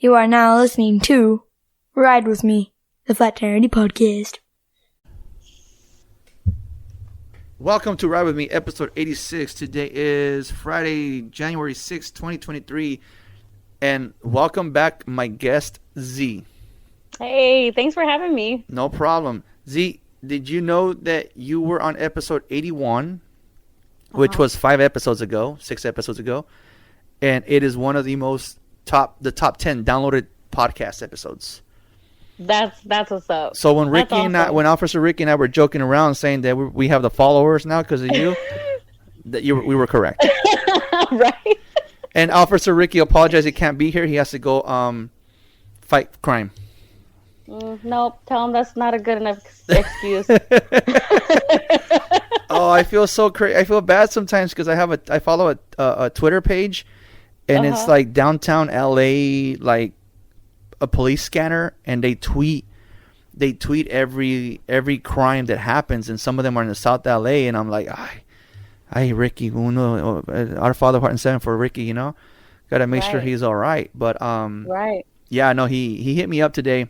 You are now listening to Ride With Me, the Fraternity Podcast. Welcome to Ride With Me, episode 86. Today is Friday, January 6th, 2023. And welcome back, my guest, Z. Hey, thanks for having me. No problem. Z, did you know that you were on episode 81, which was 6 episodes ago, and it is one of the top 10 downloaded podcast episodes. That's what's up. So when when Officer Ricky and I were joking around saying that we have the followers now because of you, we were correct. Right. And Officer Ricky apologized. He can't be here. He has to go fight crime. Nope. Tell him that's not a good enough excuse. Oh, I feel so crazy. I feel bad sometimes because I follow a Twitter page, and it's like downtown LA, like a police scanner, and they tweet every crime that happens, and some of them are in the South LA, and I'm like, ay, Ricky, uno, our Father heart and seven for Ricky, you know, gotta make sure he's all right. But right. Yeah, no, he hit me up today.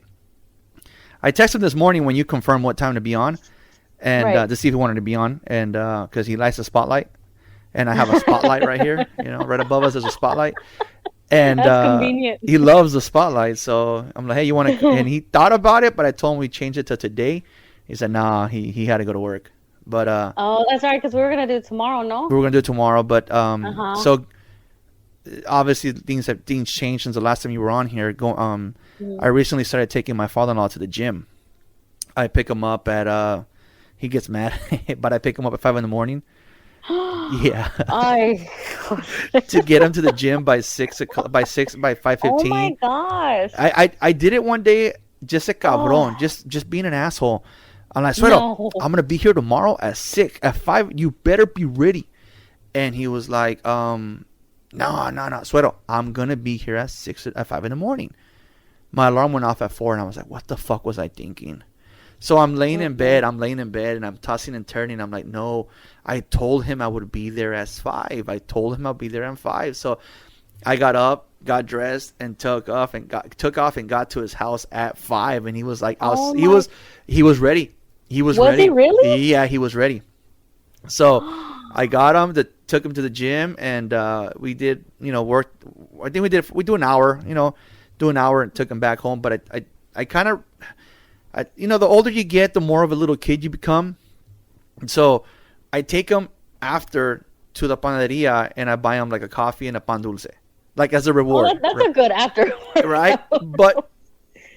I texted him this morning when you confirmed what time to be on, and to see if he wanted to be on, and because he likes the spotlight, and I have a spotlight right here, you know, right above us there's a spotlight, and he loves the spotlight. So I'm like, hey, you want to? And he thought about it, but I told him we change it to today. He said, nah, he had to go to work. But oh, that's right, because we were gonna do it tomorrow, no? We were gonna do it tomorrow, but so obviously things changed since the last time you were on here. I recently started taking my father-in-law to the gym. I pick him up at he gets mad, but I pick him up at 5 a.m. Yeah. To get him to the gym by 5:15. Oh my gosh. I did it one day, just a cabrón, just being an asshole. I'm like, Suero, I'm gonna be here tomorrow at 5. You better be ready. And he was like, no, Suero, I'm gonna be here at 5 a.m. My alarm went off at 4, and I was like, what the fuck was I thinking? So I'm laying in bed, and I'm tossing and turning. I'm like, no, I told him I would be there at 5. I told him I'll be there at 5. So I got up, got dressed, and took off and got to his house at 5. And he was like, he was ready. He was ready. Was he really? Yeah, he was ready. So I got him, took him to the gym, and we did, work. I think we do an hour, and took him back home. But I kind of, the older you get, the more of a little kid you become. So I take him after to the panaderia, and I buy him like a coffee and a pan dulce, like as a reward. Oh, that's a good after. Right? But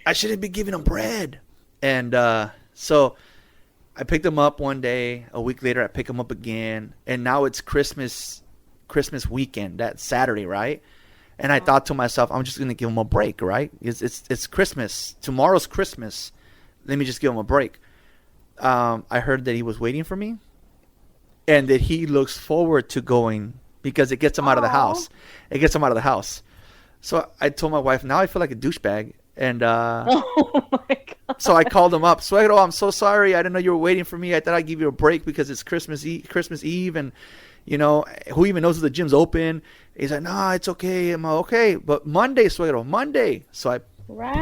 I shouldn't be giving him bread. And so I picked him up one day. A week later, I pick him up again. And now it's Christmas weekend, that Saturday, right? And I thought to myself, I'm just going to give him a break, right? It's Christmas. Tomorrow's Christmas. Let me just give him a break. I heard that he was waiting for me, and that he looks forward to going because it gets him out of the house. It gets him out of the house. So I told my wife, now I feel like a douchebag. And oh my God. So I called him up. Suegro, I'm so sorry. I didn't know you were waiting for me. I thought I'd give you a break because it's Christmas Eve, and who even knows if the gym's open? He's like, nah, it's okay. I'm like, okay, but Monday, Suegro, Monday. So I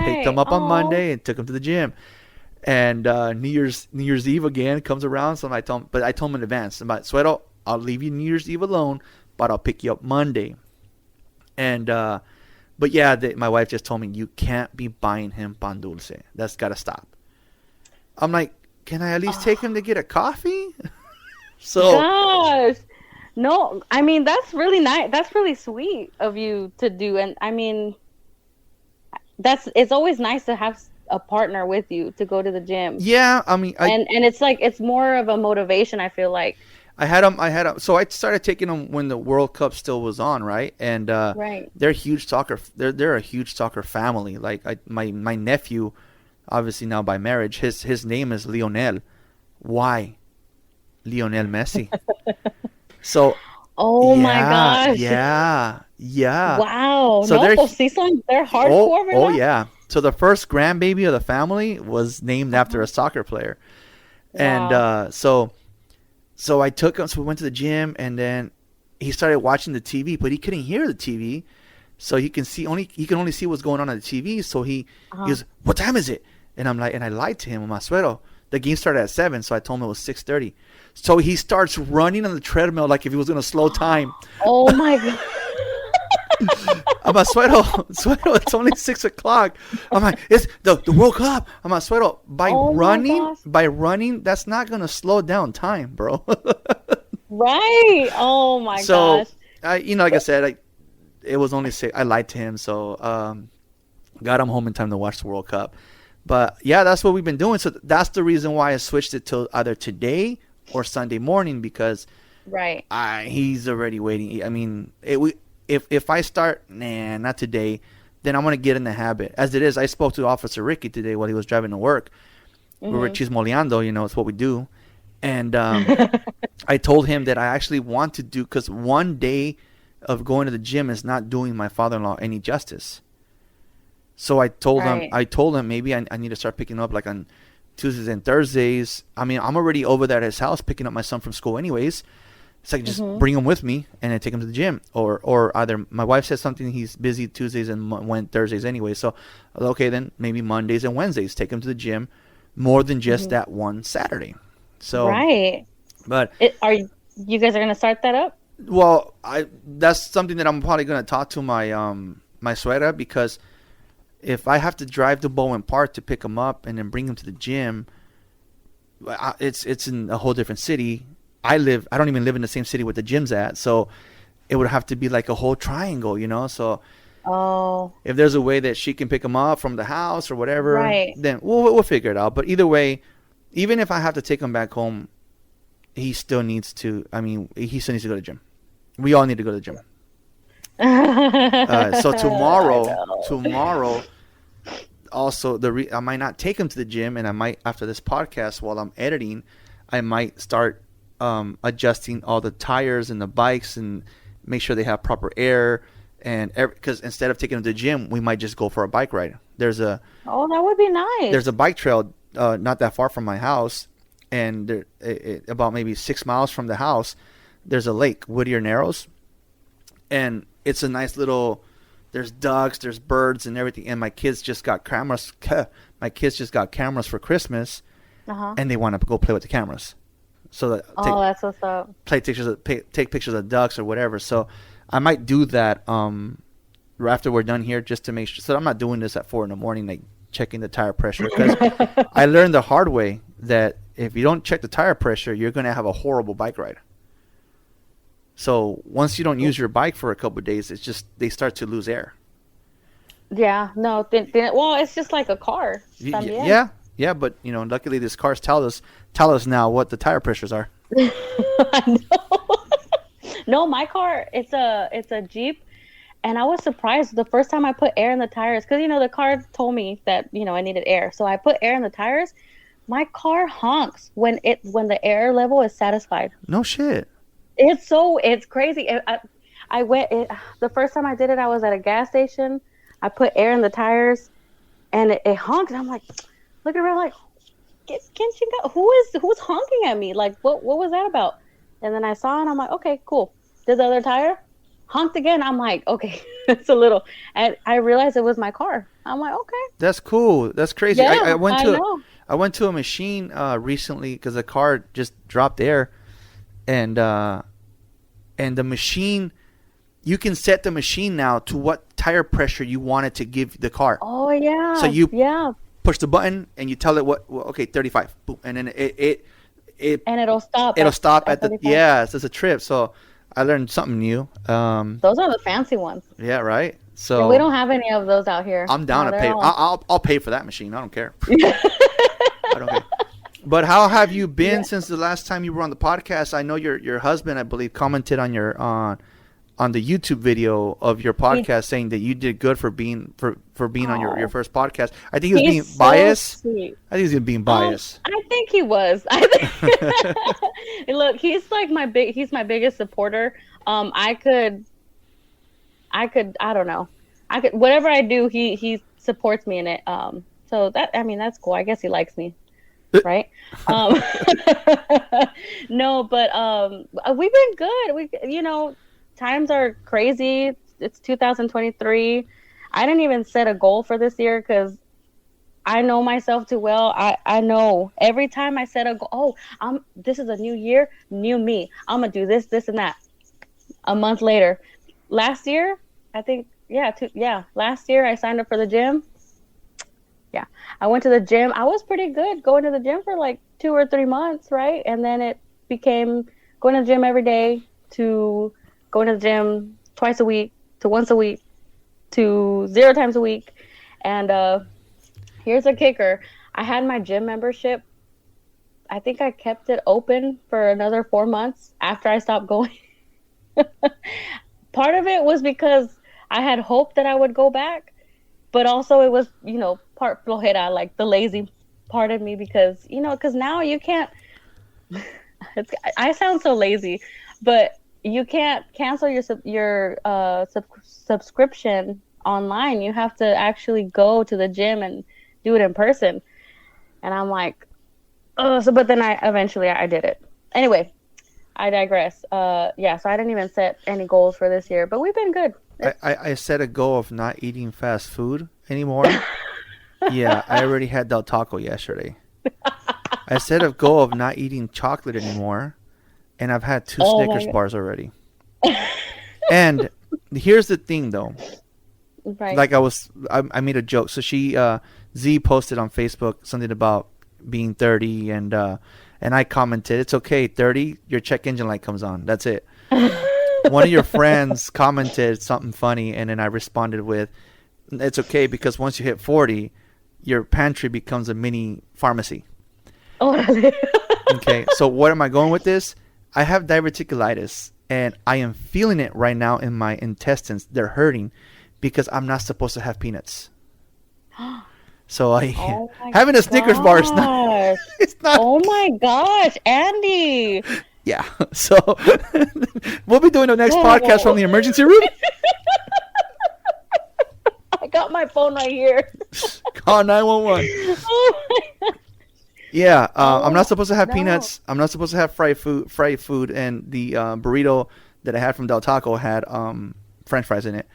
picked him up on Monday and took him to the gym. And New Year's Eve again comes around, so I told him in advance. I'm like, Suegro, I'll leave you New Year's Eve alone, but I'll pick you up Monday. And but yeah, my wife just told me, you can't be buying him pan dulce. That's got to stop. I'm like, can I at least take him to get a coffee? So, gosh. No, I mean, that's really nice. That's really sweet of you to do. And I mean, it's always nice to have a partner with you to go to the gym. Yeah. I mean, and it's like, it's more of a motivation, I feel like. I had him. So I started taking them when the World Cup still was on, right? And they're huge soccer. They're a huge soccer family. Like my nephew, obviously now by marriage, his name is Lionel. Why? Lionel Messi. So. Oh my gosh. Yeah. Wow. So they're hardcore. Oh yeah. So the first grandbaby of the family was named after a soccer player, and So I took him. So we went to the gym, and then he started watching the TV, but he couldn't hear the TV. so he can only see what's going on the TV. So he goes, "What time is it?" And I'm like, and I lied to him, Masuero. The game started at 7, so I told him it was 6:30. So he starts running on the treadmill like if he was gonna slow time. Oh my god. I'm like, Suero, it's only 6 o'clock. I'm like, it's the World Cup. I'm like, Suero, by running, that's not gonna slow down time, bro. Right. Oh my gosh. Like I said, it was only 6. I lied to him, so got him home in time to watch the World Cup. But yeah, that's what we've been doing. So that's the reason why I switched it till either today or Sunday morning, because he's already waiting. I mean, if I start, not today, then I'm gonna get in the habit. As it is, I spoke to Officer Ricky today while he was driving to work. We were chismoleando, it's what we do, and I told him that I actually want to do, because one day of going to the gym is not doing my father-in-law any justice. So I told him maybe I need to start picking up like on Tuesdays and Thursdays. I mean, I'm already over there at his house picking up my son from school anyways. So I can just bring him with me and then take him to the gym. Or either my wife says something, he's busy Tuesdays and Thursdays anyway. So, okay, then maybe Mondays and Wednesdays, take him to the gym more than just that one Saturday. So, but are you guys are going to start that up? Well, that's something that I'm probably going to talk to my my suegra, because if I have to drive to Bowen Park to pick him up and then bring him to the gym, it's in a whole different city. I don't even live in the same city where the gym's at, so it would have to be like a whole triangle, So if there's a way that she can pick him up from the house or whatever, then we'll figure it out. But either way, even if I have to take him back home, he still needs to. I mean, he still needs to go to the gym. We all need to go to the gym. So tomorrow, also I might not take him to the gym, and I might, after this podcast, while I'm editing, I might start adjusting all the tires and the bikes and make sure they have proper air, and because instead of taking them to the gym, we might just go for a bike ride. That would be nice. There's a bike trail not that far from my house, and about maybe 6 miles from the house, there's a lake, Whittier Narrows, and it's a nice little. There's ducks, there's birds, and everything. And my kids just got cameras. My kids just got cameras for Christmas, and they want to go play with the cameras. So that's what's up. Take pictures of ducks or whatever. So I might do that after we're done here, just to make sure. So I'm not doing this at 4 a.m, like checking the tire pressure, because I learned the hard way that if you don't check the tire pressure, you're going to have a horrible bike ride. So once you don't use your bike for a couple of days, it's just they start to lose air. Yeah, no. Well, it's just like a car. Yeah, but luckily these cars tell us now what the tire pressures are. I know. No, my car, it's a Jeep, and I was surprised the first time I put air in the tires, because the car told me that I needed air, so I put air in the tires. My car honks when the air level is satisfied. No shit. It's crazy. I went the first time I did it. I was at a gas station. I put air in the tires, and it honked. And I'm like, looking around, like, can't you go? Who's honking at me? Like, what was that about? And then I saw it, and I'm like, okay, cool. Did the other tire honked again? I'm like, okay, it's a little. And I realized it was my car. I'm like, okay, that's cool. That's crazy. Yeah, I went to a machine recently because the car just dropped air, and the machine, you can set the machine now to what tire pressure you want it to give the car. Oh yeah. So you push the button and you tell it okay, 35, boom, and then it and it'll stop. It'll stop at the 35. Yeah. So it's a trip. So I learned something new. Those are the fancy ones. Yeah, right. So we don't have any of those out here. I'm down to pay. I'll pay for that machine. I don't care. I don't care. But how have you been since the last time you were on the podcast? I know your husband, I believe, commented on your on the YouTube video of your podcast, saying that you did good for being on your first podcast. I think he was being biased. Sweet. I think he's being biased. I think he was. Look, he's like my biggest supporter. I don't know. Whatever I do, he supports me in it. So that's cool. I guess he likes me. Right. No, but we've been good. Times are crazy. it's 2023. I didn't even set a goal for this year because I know myself too well. I know every time I set a goal, this is a new year, new me. I'm gonna do this, this, and that. A month later, last year, I think, last year I signed up for the gym. Yeah, I went to the gym. I was pretty good going to the gym for like 2 or 3 months, right? And then it became going to the gym every day to going to the gym twice a week to once a week to 0 times a week. And here's a kicker. I had my gym membership. I think I kept it open for another 4 months after I stopped going. Part of it was because I had hoped that I would go back, but also it was, part flojera, like the lazy part of me, because now you can't, I sound so lazy, but you can't cancel your subscription online. You have to actually go to the gym and do it in person. And I'm like, oh, but then I did it. Anyway, I digress. So I didn't even set any goals for this year, but we've been good. I set a goal of not eating fast food anymore. Yeah, I already had Del Taco yesterday. I set a goal of not eating chocolate anymore, and I've had 2 Snickers bars already. And here's the thing, though. Right. Like I made a joke. So Z posted on Facebook something about being 30, and I commented, "It's okay, 30. Your check engine light comes on. That's it." One of your friends commented something funny, and then I responded with, "It's okay because once you hit 40, your pantry becomes a mini pharmacy." Oh. Okay, so what am I going with this? I have diverticulitis, and I am feeling it right now in my intestines. They're hurting because I'm not supposed to have peanuts. So having a Snickers bar is not. It's not. Oh my gosh, Andy. Yeah. So we'll be doing the next podcast from the emergency room. I got my phone right here. Call 911. Oh my God. Yeah, I'm not supposed to have peanuts. I'm not supposed to have fried food, and the burrito that I had from Del Taco had French fries in it.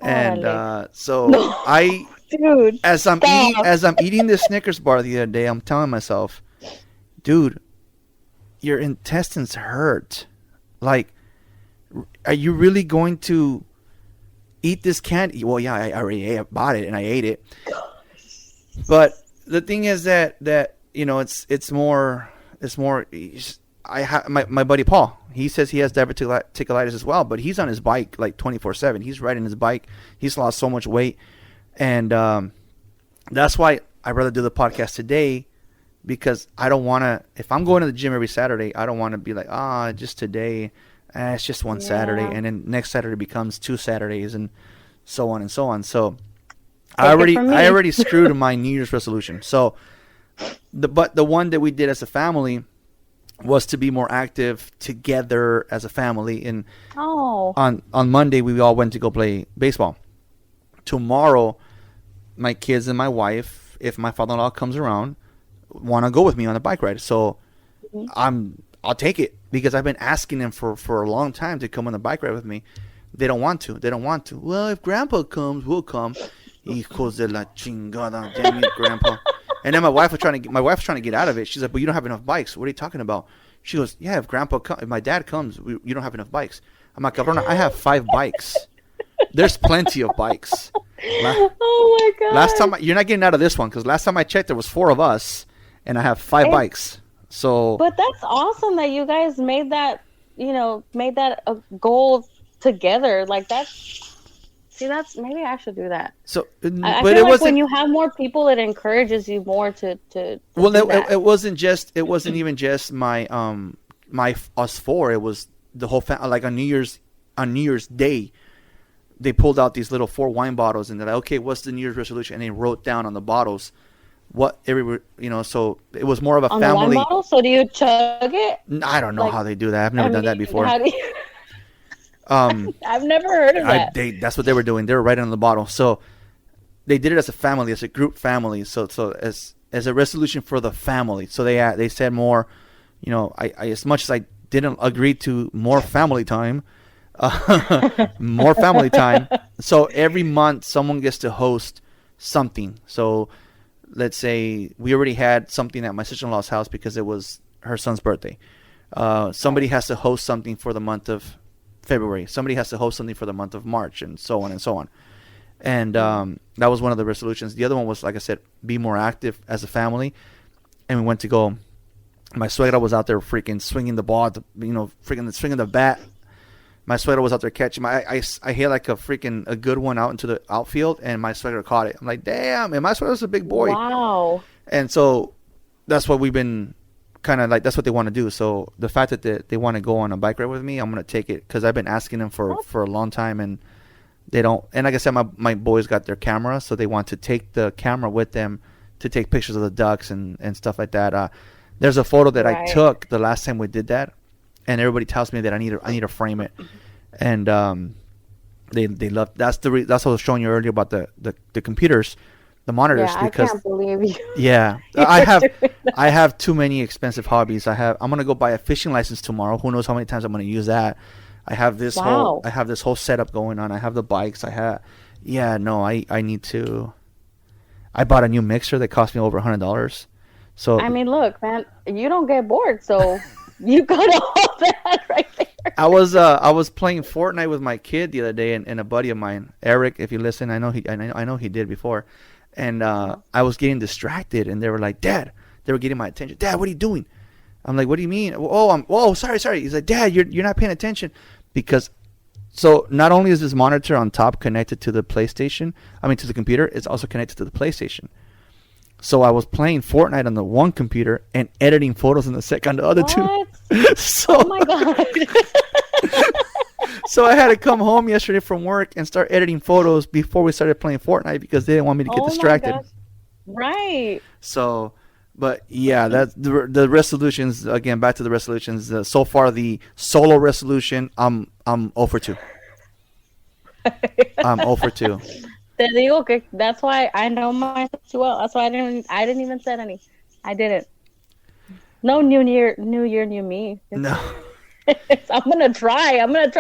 And dude, as I'm eating this Snickers bar the other day, I'm telling myself, dude, your intestines hurt. Like, are you really going to eat this candy? Well, yeah, I already bought it and I ate it. But the thing is that it's more. I have my buddy Paul. He says he has diverticulitis as well, but he's on his bike like 24/7. He's riding his bike. He's lost so much weight, and that's why I'd rather do the podcast today, because I don't want to. If I'm going to the gym every Saturday, I don't want to be like, just today. It's just one Saturday, and then next Saturday becomes 2 Saturdays, and so on and so on. So I already screwed my New Year's resolution. So the one that we did as a family was to be more active together as a family. And on Monday we all went to go play baseball. Tomorrow, my kids and my wife, if my father-in-law comes around, want to go with me on a bike ride. So I'll take it, because I've been asking them for a long time to come on the bike ride with me. They don't want to. Well, if Grandpa comes, we'll come. Hijos de la chingada, damn it, Grandpa. And then my wife was trying to get out of it. She's like, "But you don't have enough bikes. What are you talking about?" She goes, "Yeah, if my dad comes, you don't have enough bikes." I'm like, "Cabrona, I have 5 bikes. There's plenty of bikes." Oh my God. Last time you're not getting out of this one, because last time I checked, there was 4 of us, and I have 5 bikes. So. But that's awesome that you guys made that a goal together. Like that's maybe I should do that. So, I feel like when you have more people, it encourages you more to well, do that. It wasn't even just my us 4. It was the whole family. Like on New Year's Day, they pulled out these little 4 wine bottles, and they're like, "Okay, what's the New Year's resolution?" And they wrote down on the bottles what so it was more of a family. On the wine bottle? So do you chug it? I don't know how they do that. I've never done that before. How do you... I've never heard of that. That's what they were doing. They were writing on the bottle. So they did it as a family, as a group family. So as a resolution for the family. So they said more, I as much as I didn't agree to more family time, More family time. So every month someone gets to host something. So let's say we already had something at my sister-in-law's house because it was her son's birthday. Somebody has to host something for the month of February. Somebody has to host something for the month of March, and so on and so on. And that was one of the resolutions. The other one was, like I said, be more active as a family. And we went to go. My suegra was out there freaking swinging the ball, freaking swinging the bat. My suegra was out there catching. I hit like a good one out into the outfield, and my suegra caught it. I'm like, damn! And my suegra's a big boy. Wow. And so that's what we've been kind of like. That's what they want to do. So the fact that they want to go on a bike ride with me, I'm gonna take it because I've been asking them for a long time, and they don't. And like I said, my boys got their camera, so they want to take the camera with them to take pictures of the ducks and stuff like that. There's a photo that I took the last time we did that, and everybody tells me that I need to frame it, and they love. That's what I was showing you earlier about the computers, the monitors. Yeah, because I can't believe you. Yeah, I have too many expensive hobbies. I'm gonna go buy a fishing license tomorrow. Who knows how many times I'm gonna use that. I have this whole setup going on. I have the bikes. I need to. I bought a new mixer that cost me over $100. So I mean, look, man, you don't get bored, so you got all that right there. I was playing Fortnite with my kid the other day, and a buddy of mine, Eric, if you listen, I know he did before, and I was getting distracted, and they were like, Dad, they were getting my attention. Dad, what are you doing? I'm like, what do you mean? Sorry. He's like, Dad, you're not paying attention, because so not only is this monitor on top connected to the to the computer, it's also connected to the PlayStation. So I was playing Fortnite on the one computer and editing photos on the other two. So, oh my God. So I had to come home yesterday from work and start editing photos before we started playing Fortnite because they didn't want me to get distracted. Right. So, but yeah, that's the resolutions. Again, back to the resolutions. So far, the solo resolution, I'm 0 for 2. I'm 0 for 2. Te digo que that's why I know myself too well. That's why I didn't even say any. I didn't. No new year, new me. No. I'm gonna try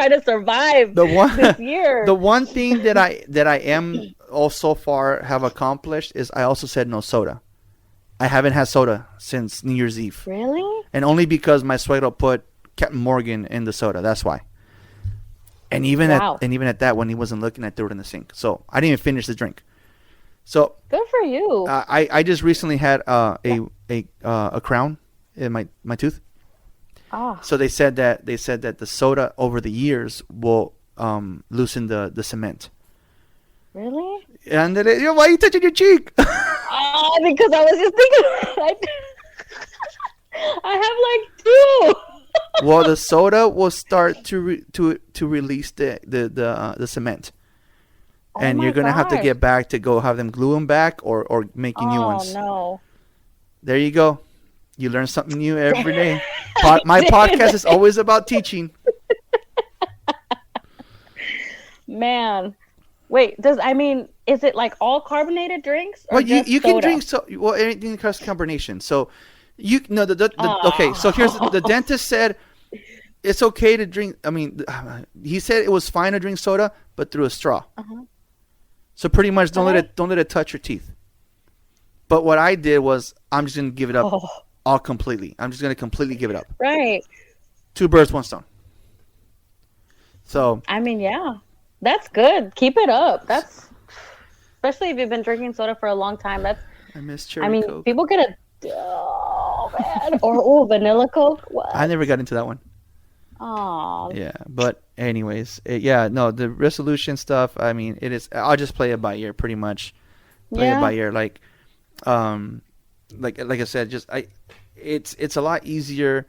to survive this year. The one thing that I am so far have accomplished is I also said no soda. I haven't had soda since New Year's Eve. Really? And only because my suegro put Captain Morgan in the soda. That's why. And even at that, when he wasn't looking, I threw it in the sink. So I didn't even finish the drink. So good for you. I just recently had a crown in my tooth. Oh. So they said that the soda over the years will loosen the cement. Really? And why are you touching your cheek? Because I was just thinking. I have like 2. Well, the soda will start to release the cement, and you're gonna have to get back to go have them glue them back or making new ones. Oh no! There you go. You learn something new every day. My podcast is always about teaching. Man, wait. Is it like all carbonated drinks? Or Well, you can soda? drink anything across combination. So. Okay, so here's the dentist said it's okay to drink. I mean, he said it was fine to drink soda, but through a straw. Uh-huh. So pretty much don't let it touch your teeth. But what I did was I'm just gonna give it up all completely. I'm just gonna completely give it up. Right. 2 birds, 1 stone. So yeah, that's good. Keep it up. That's especially if you've been drinking soda for a long time. I miss cherry Coke. People get a. Oh man! Or vanilla Coke. What? I never got into that one. Oh. Yeah, but anyways, the resolution stuff. I mean, it is. I'll just play it by ear, pretty much. Play it by ear, like I said, it's a lot easier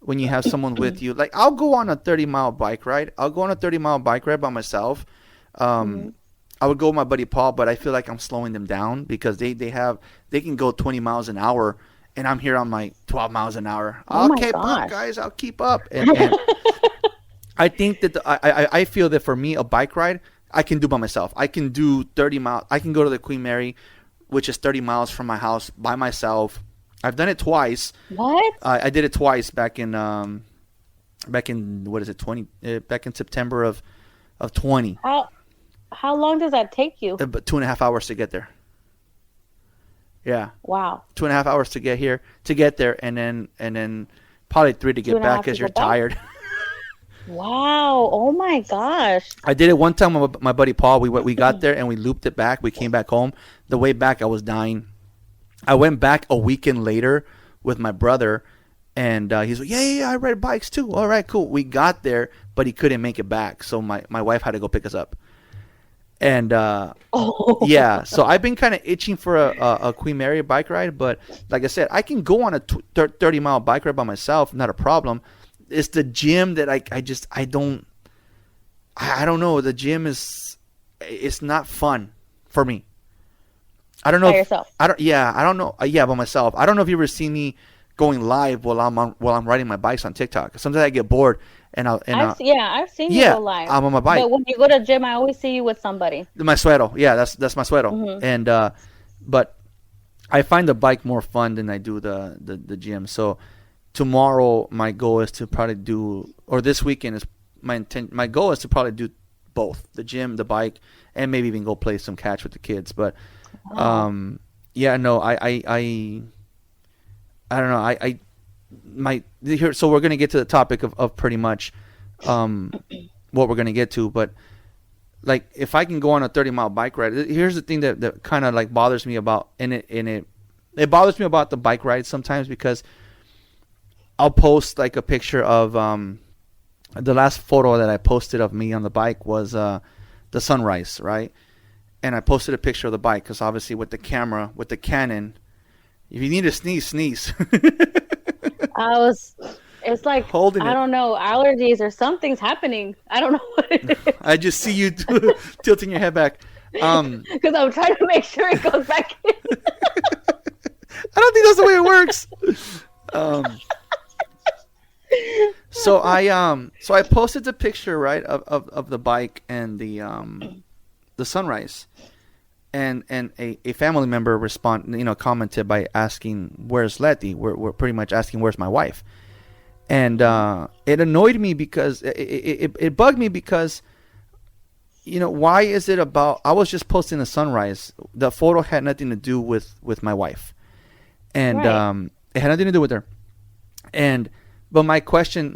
when you have someone with you. Like I'll go on a 30-mile bike ride. I'll go on a 30-mile bike ride by myself. I would go with my buddy Paul, but I feel like I'm slowing them down because they can go 20 miles an hour, and I'm here on my 12 miles an hour. I'll keep up, guys. I'll keep up. And I think that I feel that for me, a bike ride, I can do by myself. I can do 30 miles. I can go to the Queen Mary, which is 30 miles from my house by myself. I've done it twice. What? I did it twice back in back in, what is it, 20? Back in September of 20. How long does that take you? But 2.5 hours to get there. Yeah. Wow. 2.5 hours to get there, and then probably 3 to get back because you're tired. Wow. Oh my gosh. I did it one time with my buddy Paul. We got there and we looped it back. We came back home. The way back, I was dying. I went back a weekend later with my brother, and he's like, yeah, I ride bikes too. All right, cool. We got there, but he couldn't make it back, so my wife had to go pick us up. And yeah, so I've been kind of itching for a Queen Mary bike ride, but like I said, I can go on a 30-mile bike ride by myself, not a problem. It's the gym that I don't know. The gym it's not fun for me. I don't know. By yourself? I don't know. Yeah, by myself. I don't know if you ever see me going live while I'm riding my bikes on TikTok. Sometimes I get bored and I've seen you go live. I'm on my bike. But when you go to the gym, I always see you with somebody. My suero. Yeah, that's my suero. Mm-hmm. And but I find the bike more fun than I do the gym. So tomorrow my goal is to probably do, or this weekend is my goal is to probably do both, the gym, the bike, and maybe even go play some catch with the kids. But yeah, no, I don't know. So we're gonna get to the topic of pretty much what we're gonna get to. But like, if I can go on a 30-mile bike ride, here's the thing that kind of like bothers me about, and it bothers me about the bike rides sometimes, because I'll post like a picture of the last photo that I posted of me on the bike was the sunrise, right? And I posted a picture of the bike because obviously with the camera, with the Canon, if you need to sneeze. It's like, holding I don't know, allergies or something's happening. I don't know what it is. I just see you tilting your head back. Because I'm trying to make sure it goes back in. I don't think that's the way it works. So I posted the picture, right, of the bike and the sunrise, and a family member commented by asking, "Where's Letty?" We're pretty much asking, "Where's my wife?" And it annoyed me because it bugged me because, why is it about? I was just posting the sunrise. The photo had nothing to do with my wife, and right. It had nothing to do with her, But my question,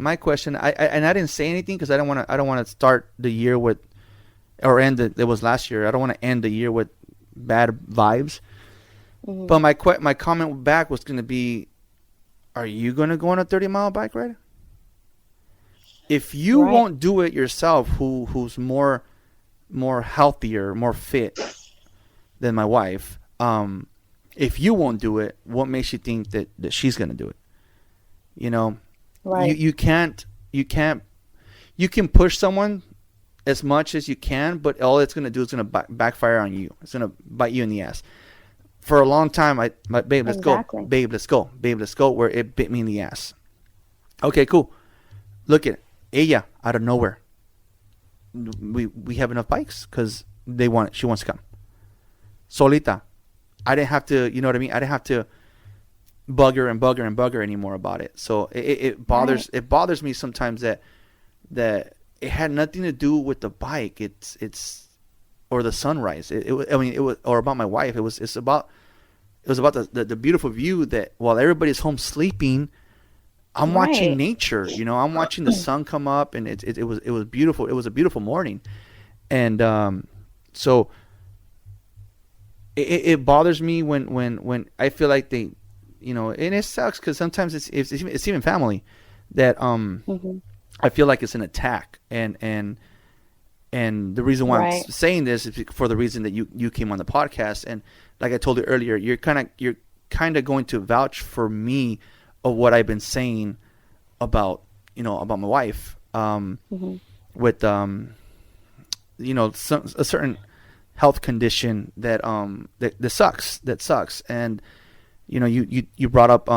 I didn't say anything because I don't want to start the year with, or end it. It was last year. I don't want to end the year with bad vibes. Mm-hmm. But my comment back was going to be, are you going to go on a 30-mile bike ride? If you won't do it yourself, who's more healthier, more fit than my wife, if you won't do it, what makes you think that she's going to do it? Right. You can push someone as much as you can, but all it's going to do is going to backfire on you. It's going to bite you in the ass. For a long time, babe, let's go. Babe, let's go. Babe, let's go. Where it bit me in the ass. Okay, cool. Look at it. Ella, out of nowhere. We have enough bikes because she wants to come. Solita. I didn't have to, you know what I mean? I didn't have to bug her anymore about it. So it bothers me sometimes that it had nothing to do with the bike. It's or the sunrise. It was or about my wife. It was about the beautiful view that while everybody's home sleeping, I'm watching nature. I'm watching the sun come up, and it was beautiful. It was a beautiful morning, and so it bothers me when I feel like they. And it sucks because sometimes it's even family that mm-hmm. I feel like it's an attack, and the reason why I'm saying this is for the reason that you came on the podcast, and like I told you earlier, you're kind of going to vouch for me of what I've been saying about my wife mm-hmm. with a certain health condition that sucks and. You brought up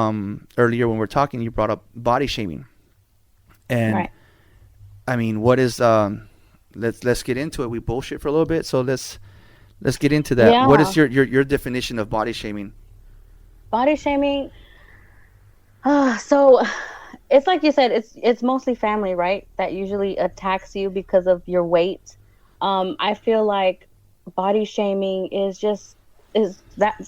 earlier when we were talking. You brought up body shaming, and I mean, what is? Let's get into it. We bullshit for a little bit, so let's get into that. Yeah. What is your definition of body shaming? Body shaming. So it's like you said, it's mostly family, right? That usually attacks you because of your weight. I feel like body shaming is just is that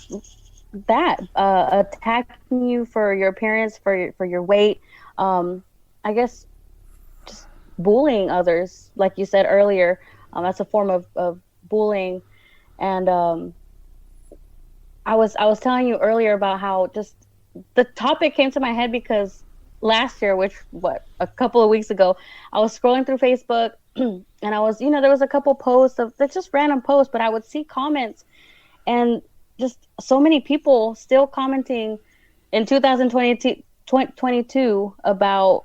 attacking you for your appearance, for your weight. I guess just bullying others, like you said earlier. That's a form of bullying. And I was telling you earlier about how just the topic came to my head because last year, which a couple of weeks ago, I was scrolling through Facebook and I was, there was a couple posts of they're just random posts, but I would see comments and just so many people still commenting in 2022 about,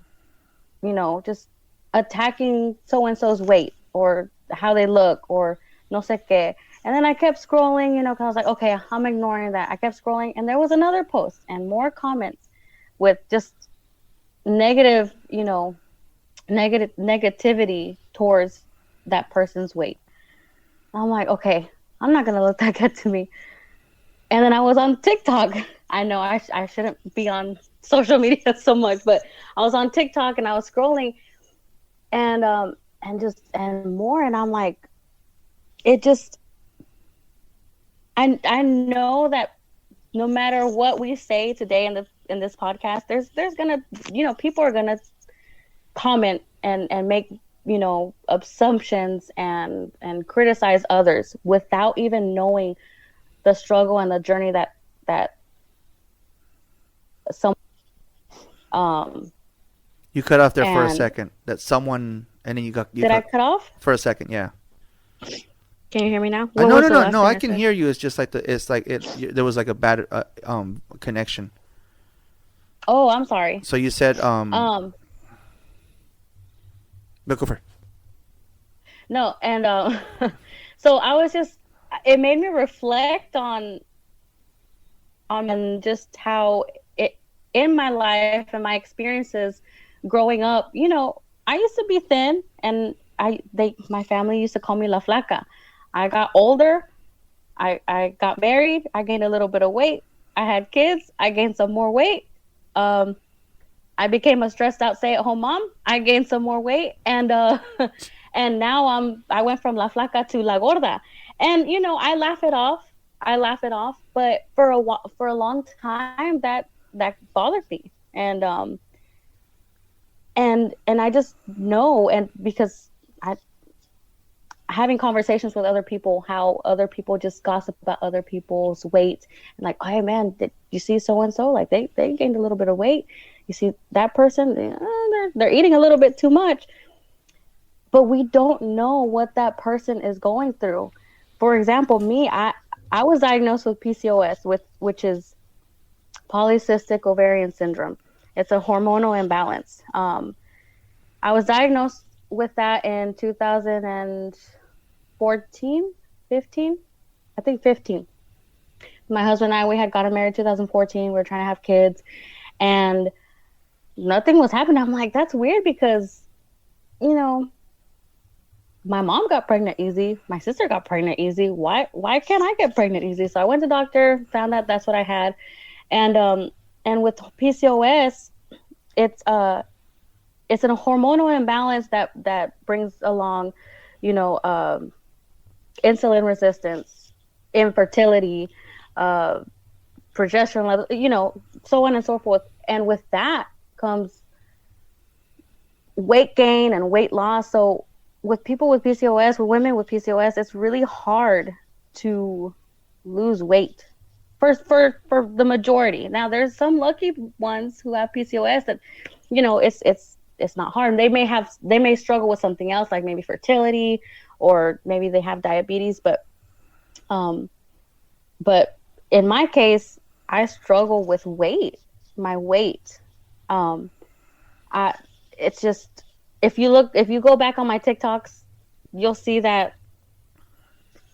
just attacking so and so's weight or how they look or no sé qué. And then I kept scrolling, because I was like, okay, I'm ignoring that. I kept scrolling, and there was another post and more comments with just negative, negativity towards that person's weight. I'm like, okay, I'm not gonna let that get to me. And then I was on TikTok. I know I shouldn't be on social media so much, but I was on TikTok and I was scrolling, and more, and I'm like, it just. I know that no matter what we say today in this podcast, there's gonna people are gonna comment and make assumptions and criticize others without even knowing the struggle and the journey that some You cut off there for a second. That someone, and then you I cut off for a second. Yeah. Can you hear me now? No. I can hear you. It's just like there was like a bad connection. Oh, I'm sorry. So you said no, go for it. No, and so I was just, it made me reflect on just how it in my life and my experiences growing up. I used to be thin, and my family used to call me La Flaca. I got older. I got married. I gained a little bit of weight. I had kids. I gained some more weight. I became a stressed out stay-at-home mom. I gained some more weight, and and now I went from La Flaca to La Gorda, and I laugh it off. But for a long time that bothered me, and I just know, and because having conversations with other people, how other people just gossip about other people's weight, and like, hey man, did you see so and so, like they gained a little bit of weight, you see that person, they're eating a little bit too much, but we don't know what that person is going through. For example, me, I was diagnosed with PCOS, which is polycystic ovarian syndrome. It's a hormonal imbalance. I was diagnosed with that in 2014, 15, I think 15. My husband and I, we had gotten married 2014. We were trying to have kids, and nothing was happening. I'm like, that's weird because, my mom got pregnant easy. My sister got pregnant easy. Why can't I get pregnant easy? So I went to the doctor, found out that's what I had. And with PCOS, it's a hormonal imbalance that brings along, insulin resistance, infertility, progesterone level, so on and so forth. And with that comes weight gain and weight loss. So with people with PCOS, with women with PCOS, it's really hard to lose weight for the majority. Now there's some lucky ones who have PCOS that, it's not hard. They may struggle with something else, like maybe fertility, or maybe they have diabetes, but in my case, I struggle with my weight. It's just, if you go back on my TikToks, you'll see that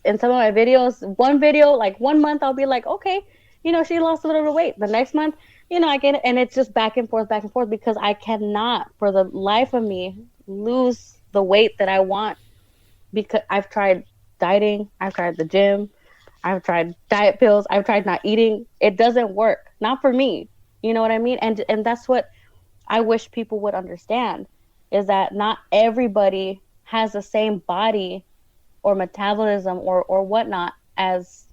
in some of my videos, one video, like 1 month, I'll be like, okay, she lost a little bit of weight. The next month, I get it. And it's just back and forth, because I cannot, for the life of me, lose the weight that I want, because I've tried dieting, I've tried the gym, I've tried diet pills, I've tried not eating. It doesn't work. Not for me. You know what I mean? And that's what I wish people would understand is that not everybody has the same body or metabolism or whatnot as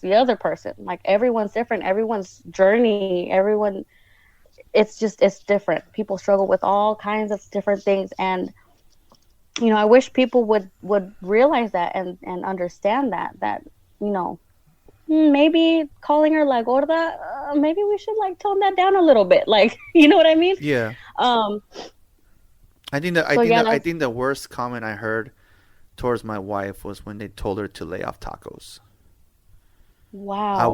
the other person. Like everyone's different, everyone's journey, everyone, it's different. People struggle with all kinds of different things, and I wish people would realize that and understand that maybe calling her la gorda, maybe we should like tone that down a little bit, like, you know what I mean? Yeah. I think the worst comment I heard towards my wife was when they told her to lay off tacos. Wow. I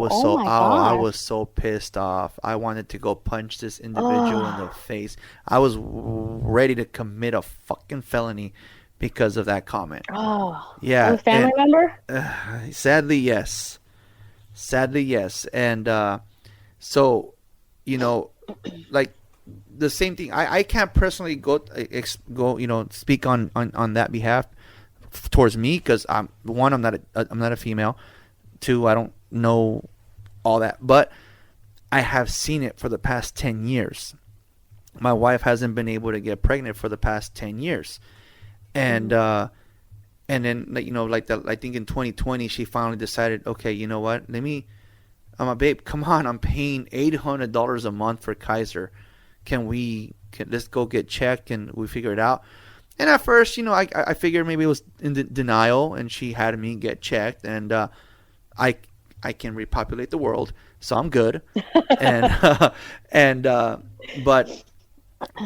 was so pissed off. I wanted to go punch this individual in the face. I was ready to commit a fucking felony because of that comment. Oh. Yeah. A family member? Sadly, yes. And so, like the same thing. I can't personally go speak on that behalf towards me, because I'm not a female. Two, I don't know all that, but I have seen it for the past 10 years. My wife hasn't been able to get pregnant for the past 10 years. And then, I think in 2020, she finally decided, okay, you know what? I'm a babe, come on, I'm paying $800 a month for Kaiser. Let's go get checked and we figure it out. And at first, I figured maybe it was in denial, and she had me get checked, and I can repopulate the world, so I'm good. But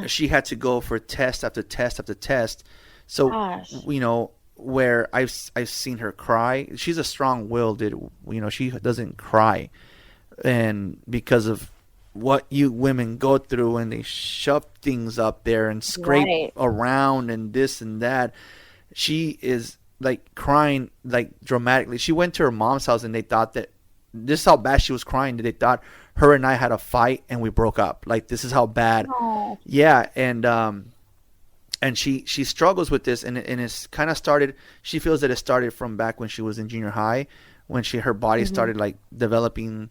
she had to go for test after test after test. So, Gosh. Where I've seen her cry. She's a strong-willed, she doesn't cry. And because of what you women go through, and they shove things up there and scrape around and this and that, she is like crying like dramatically. She went to her mom's house, and they thought that this is how bad she was crying. They thought her and I had a fight and we broke up. Like, this is how bad. Aww. Yeah. And she struggles with this, and it's kind of started. She feels that it started from back when she was in junior high, when her body started like developing,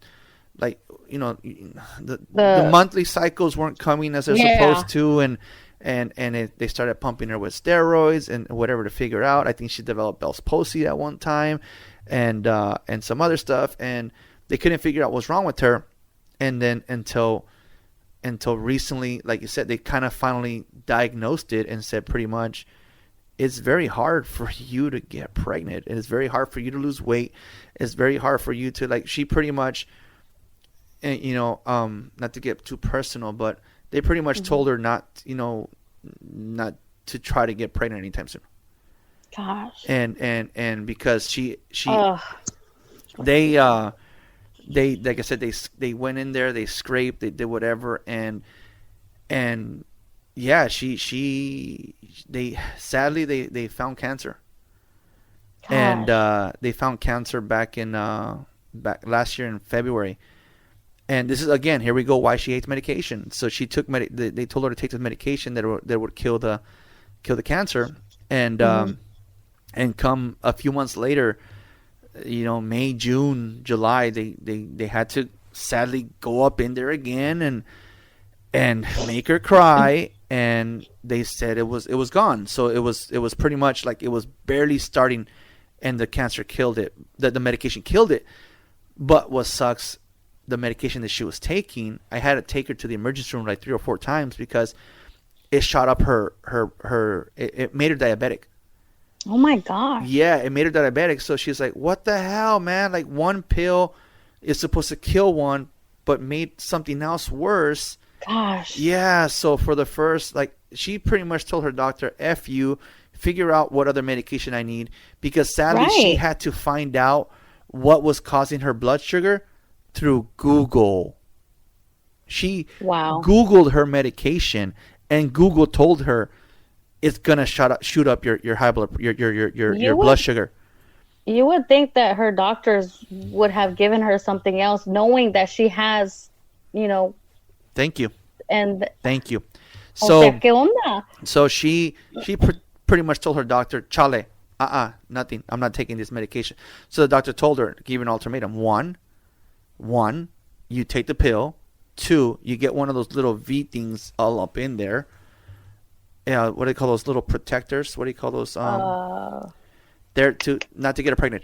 like, the monthly cycles weren't coming as they're supposed to, and they started pumping her with steroids and whatever to figure out. I think she developed Bell's palsy at one time, and some other stuff, and they couldn't figure out what's wrong with her. And then until recently, like you said, they kind of finally diagnosed it and said pretty much, it's very hard for you to get pregnant. It's very hard for you to lose weight. It's very hard for you to, like, she pretty much, not to get too personal, but they pretty much told her not to try to get pregnant anytime soon. Gosh. And because they like I said, they went in there, they scraped, they did whatever, and yeah, they sadly found cancer. Gosh. And they found cancer back last year in February. And this is, again, here we go, why she hates medication. So she took they told her to take this medication that would kill the cancer, and come a few months later, May, June, July, they had to sadly go up in there again and make her cry, and they said it was gone. So it was pretty much like it was barely starting, and the cancer killed it. The medication killed it. But what sucks, the medication that she was taking, I had to take her to the emergency room like 3 or 4 times because it shot up it made her diabetic. Oh my gosh. Yeah, it made her diabetic. So she's like, what the hell, man? Like, one pill is supposed to kill one, but made something else worse. Gosh. Yeah, so for the first, she pretty much told her doctor, F you, figure out what other medication I need. Because sadly, she had to find out what was causing her blood sugar through Google. She Googled her medication, and Google told her, it's gonna shoot up your high blood your blood sugar. You would think that her doctors would have given her something else, knowing that she has, Thank you. And thank you. So, ¿qué onda? So she pretty much told her doctor, chale, nothing. I'm not taking this medication. So the doctor told her, gave an ultimatum: one, you take the pill, 2, you get one of those little V things all up in there. Yeah, what do they call those little protectors? What do you call those? They're to not to get her pregnant.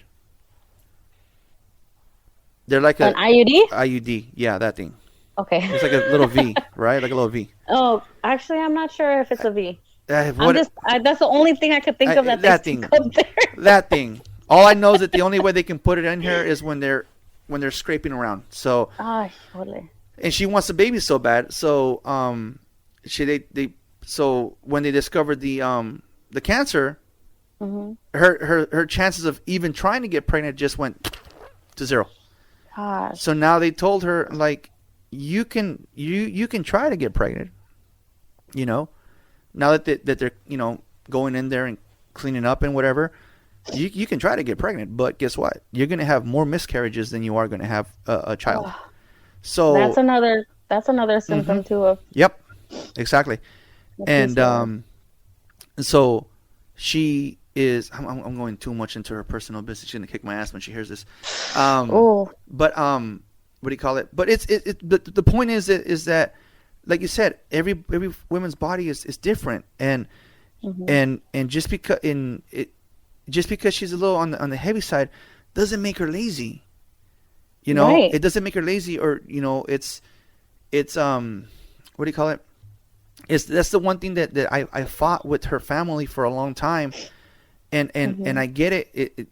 They're like an IUD. IUD, yeah, that thing. Okay. It's like a little V, right? Like a little V. Oh, actually, I'm not sure if it's a V. That's What, the only thing I could think of that thing. Up there. That thing. All I know is that the only way they can put it in here is when they're scraping around. So. And she wants a baby so bad. So so when they discovered the cancer, her chances of even trying to get pregnant just went to 0. Gosh. So now they told her, like, you can try to get pregnant, now that they're going in there and cleaning up and whatever, you can try to get pregnant, but guess what, you're going to have more miscarriages than you are going to have a child. So that's another symptom too of. Yep, exactly. And so she is. I'm going too much into her personal business. She's gonna kick my ass when she hears this. But what do you call it? But the point is that, like you said, every woman's body is different, and just because she's a little on the heavy side doesn't make her lazy. Right. It doesn't make her lazy, or it's what do you call it? That's the one thing that I fought with her family for a long time, and I get it.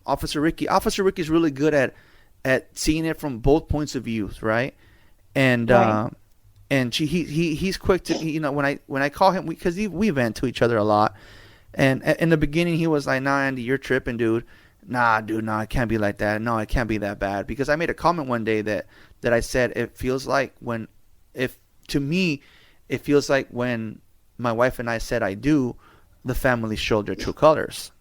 Officer Ricky is really good at seeing it from both points of views, right? And and he's quick to when I call him, because we vent to each other a lot, and in the beginning he was like, "Nah, Andy, you're tripping, dude. Nah, dude, no, it can't be like that. No, it can't be that bad." Because I made a comment one day that I said it feels like to me, it feels like when my wife and I said I do, the family showed their true colors.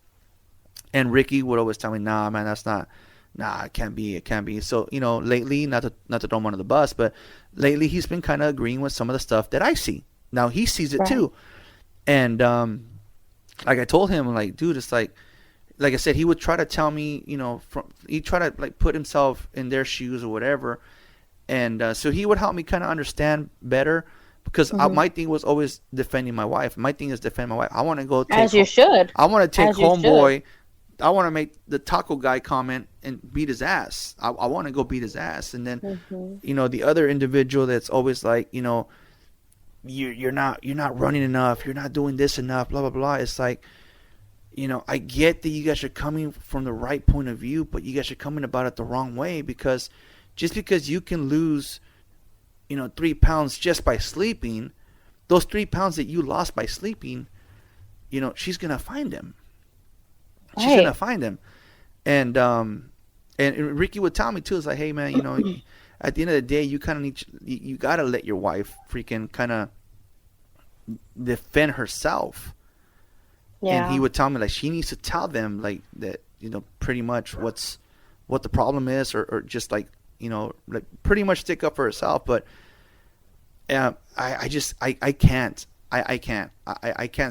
And Ricky would always tell me, "Nah, man, that's not. Nah, it can't be. It can't be." So lately, not to throw him under the bus, but lately he's been kind of agreeing with some of the stuff that I see. Now he sees it too, and like I told him, like, dude, it's like I said, he would try to tell me, he'd try to like put himself in their shoes or whatever, and so he would help me kind of understand better. Because my thing was always defending my wife. My thing is defend my wife. I want to go take as you should. I want to take homeboy. I want to make the taco guy comment and beat his ass. I want to go beat his ass. And then, the other individual that's always like, you're not running enough. You're not doing this enough. Blah blah blah. It's like, I get that you guys are coming from the right point of view, but you guys are coming about it the wrong way, because just because you can lose 3 pounds just by sleeping, those 3 pounds that you lost by sleeping, she's gonna find them. She's gonna find them, and Ricky would tell me too. It's like, hey man, at the end of the day, you kind of you gotta let your wife freaking kind of defend herself. Yeah. And he would tell me, like, she needs to tell them, like, that pretty much what the problem is, or just like like pretty much stick up for herself. But I can't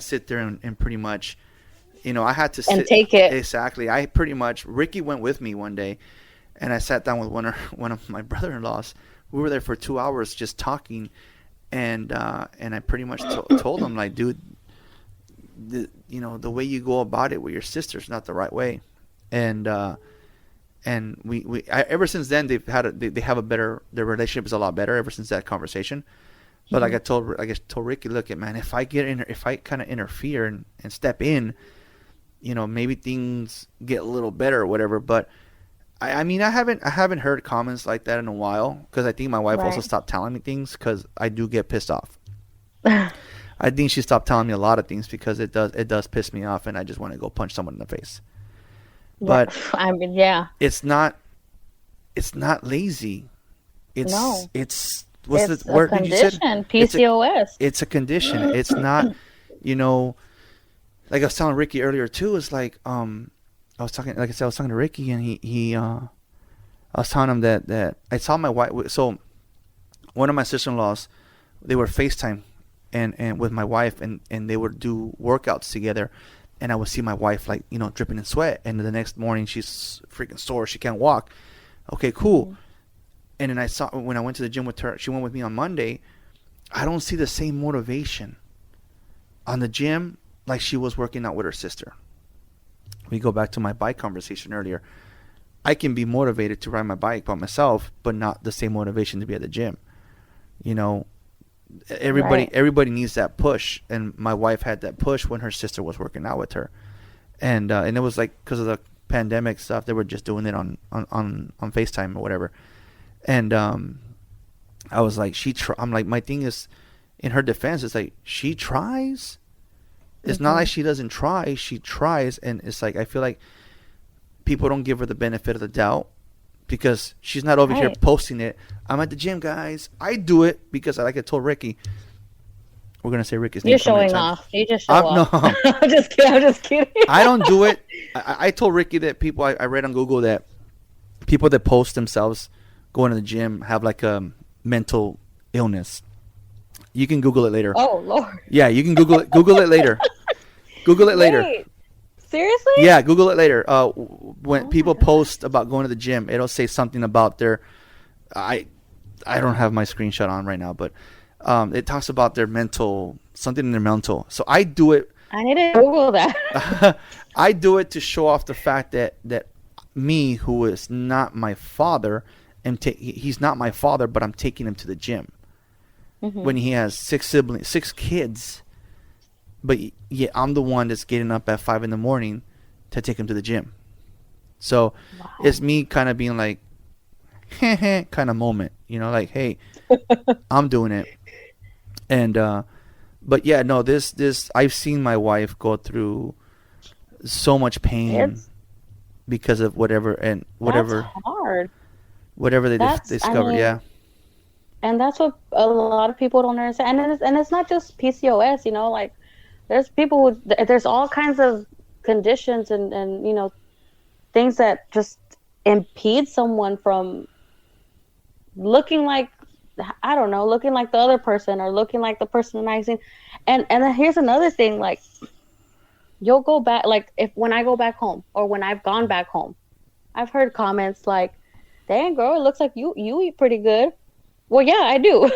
sit there and pretty much, I had to sit and take it. Exactly. Ricky went with me one day, and I sat down with one of my brother-in-laws. We were there for 2 hours just talking, and I pretty much told him, like, dude, the way you go about it with your sister's not the right way. And we ever since then they have a better, their relationship is a lot better ever since that conversation. But like I told Ricky, look, man, if I kind of interfere and step in, maybe things get a little better or whatever. But I mean, I haven't heard comments like that in a while, because I think my wife also stopped telling me things, because I do get pissed off. I think she stopped telling me a lot of things because it does piss me off, and I just want to go punch someone in the face. But I mean, yeah, it's not lazy. It's what's it's the word a condition, you said? P.C.O.S. It's a condition. It's not, like I was telling Ricky earlier too. It's like I was talking to Ricky, and he I was telling him that I saw my wife. So one of my sister-in-laws, they were FaceTime and with my wife, and they would do workouts together. And I would see my wife, like, dripping in sweat. And the next morning, she's freaking sore. She can't walk. Okay, cool. And then I saw when I went to the gym with her, she went with me on Monday. I don't see the same motivation on the gym like she was working out with her sister. We go back to my bike conversation earlier. I can be motivated to ride my bike by myself, but not the same motivation to be at the gym. You know, everybody needs that push, and my wife had that push when her sister was working out with her, and it was like because of the pandemic stuff, they were just doing it on FaceTime or whatever, and I was like, I'm like, my thing is, in her defense, it's like she tries. It's not like she doesn't try. She tries, and it's like I feel like people don't give her the benefit of the doubt because she's not over here posting it. I'm at the gym, guys. I do it because, like I told Ricky, we're gonna say Ricky's name. You're showing off. You just show off. No, I'm just kidding. I don't do it. I told Ricky that people I read on Google that people that post themselves going to the gym have like a mental illness. You can Google it later. Oh Lord. Yeah, you can Google it. Google it later. Google it later. Wait, seriously? Yeah, Google it later. When people post about going to the gym, it'll say something about their. I don't have my screenshot on right now, but it talks about their mental, something in their mental. So I do it. I need to Google that. I do it to show off the fact that me, who is not my father, he's not my father, but I'm taking him to the gym. When he has 6 kids, but yeah, I'm the one that's getting up at 5 a.m. to take him to the gym. So it's me kind of being like, kind of moment, you know, like, hey, I'm doing it. And but yeah, no, this I've seen my wife go through so much pain because of whatever that's hard. Whatever they discovered. Yeah. And that's what a lot of people don't understand. And it's not just PCOS, you know, like there's people there's all kinds of conditions and, you know, things that just impede someone from looking like, I don't know, looking like the other person or looking like the person in the magazine. And then here's another thing, like you'll go back, like when I go back home or when I've gone back home, I've heard comments like, dang girl, it looks like you eat pretty good. Well, yeah, I do.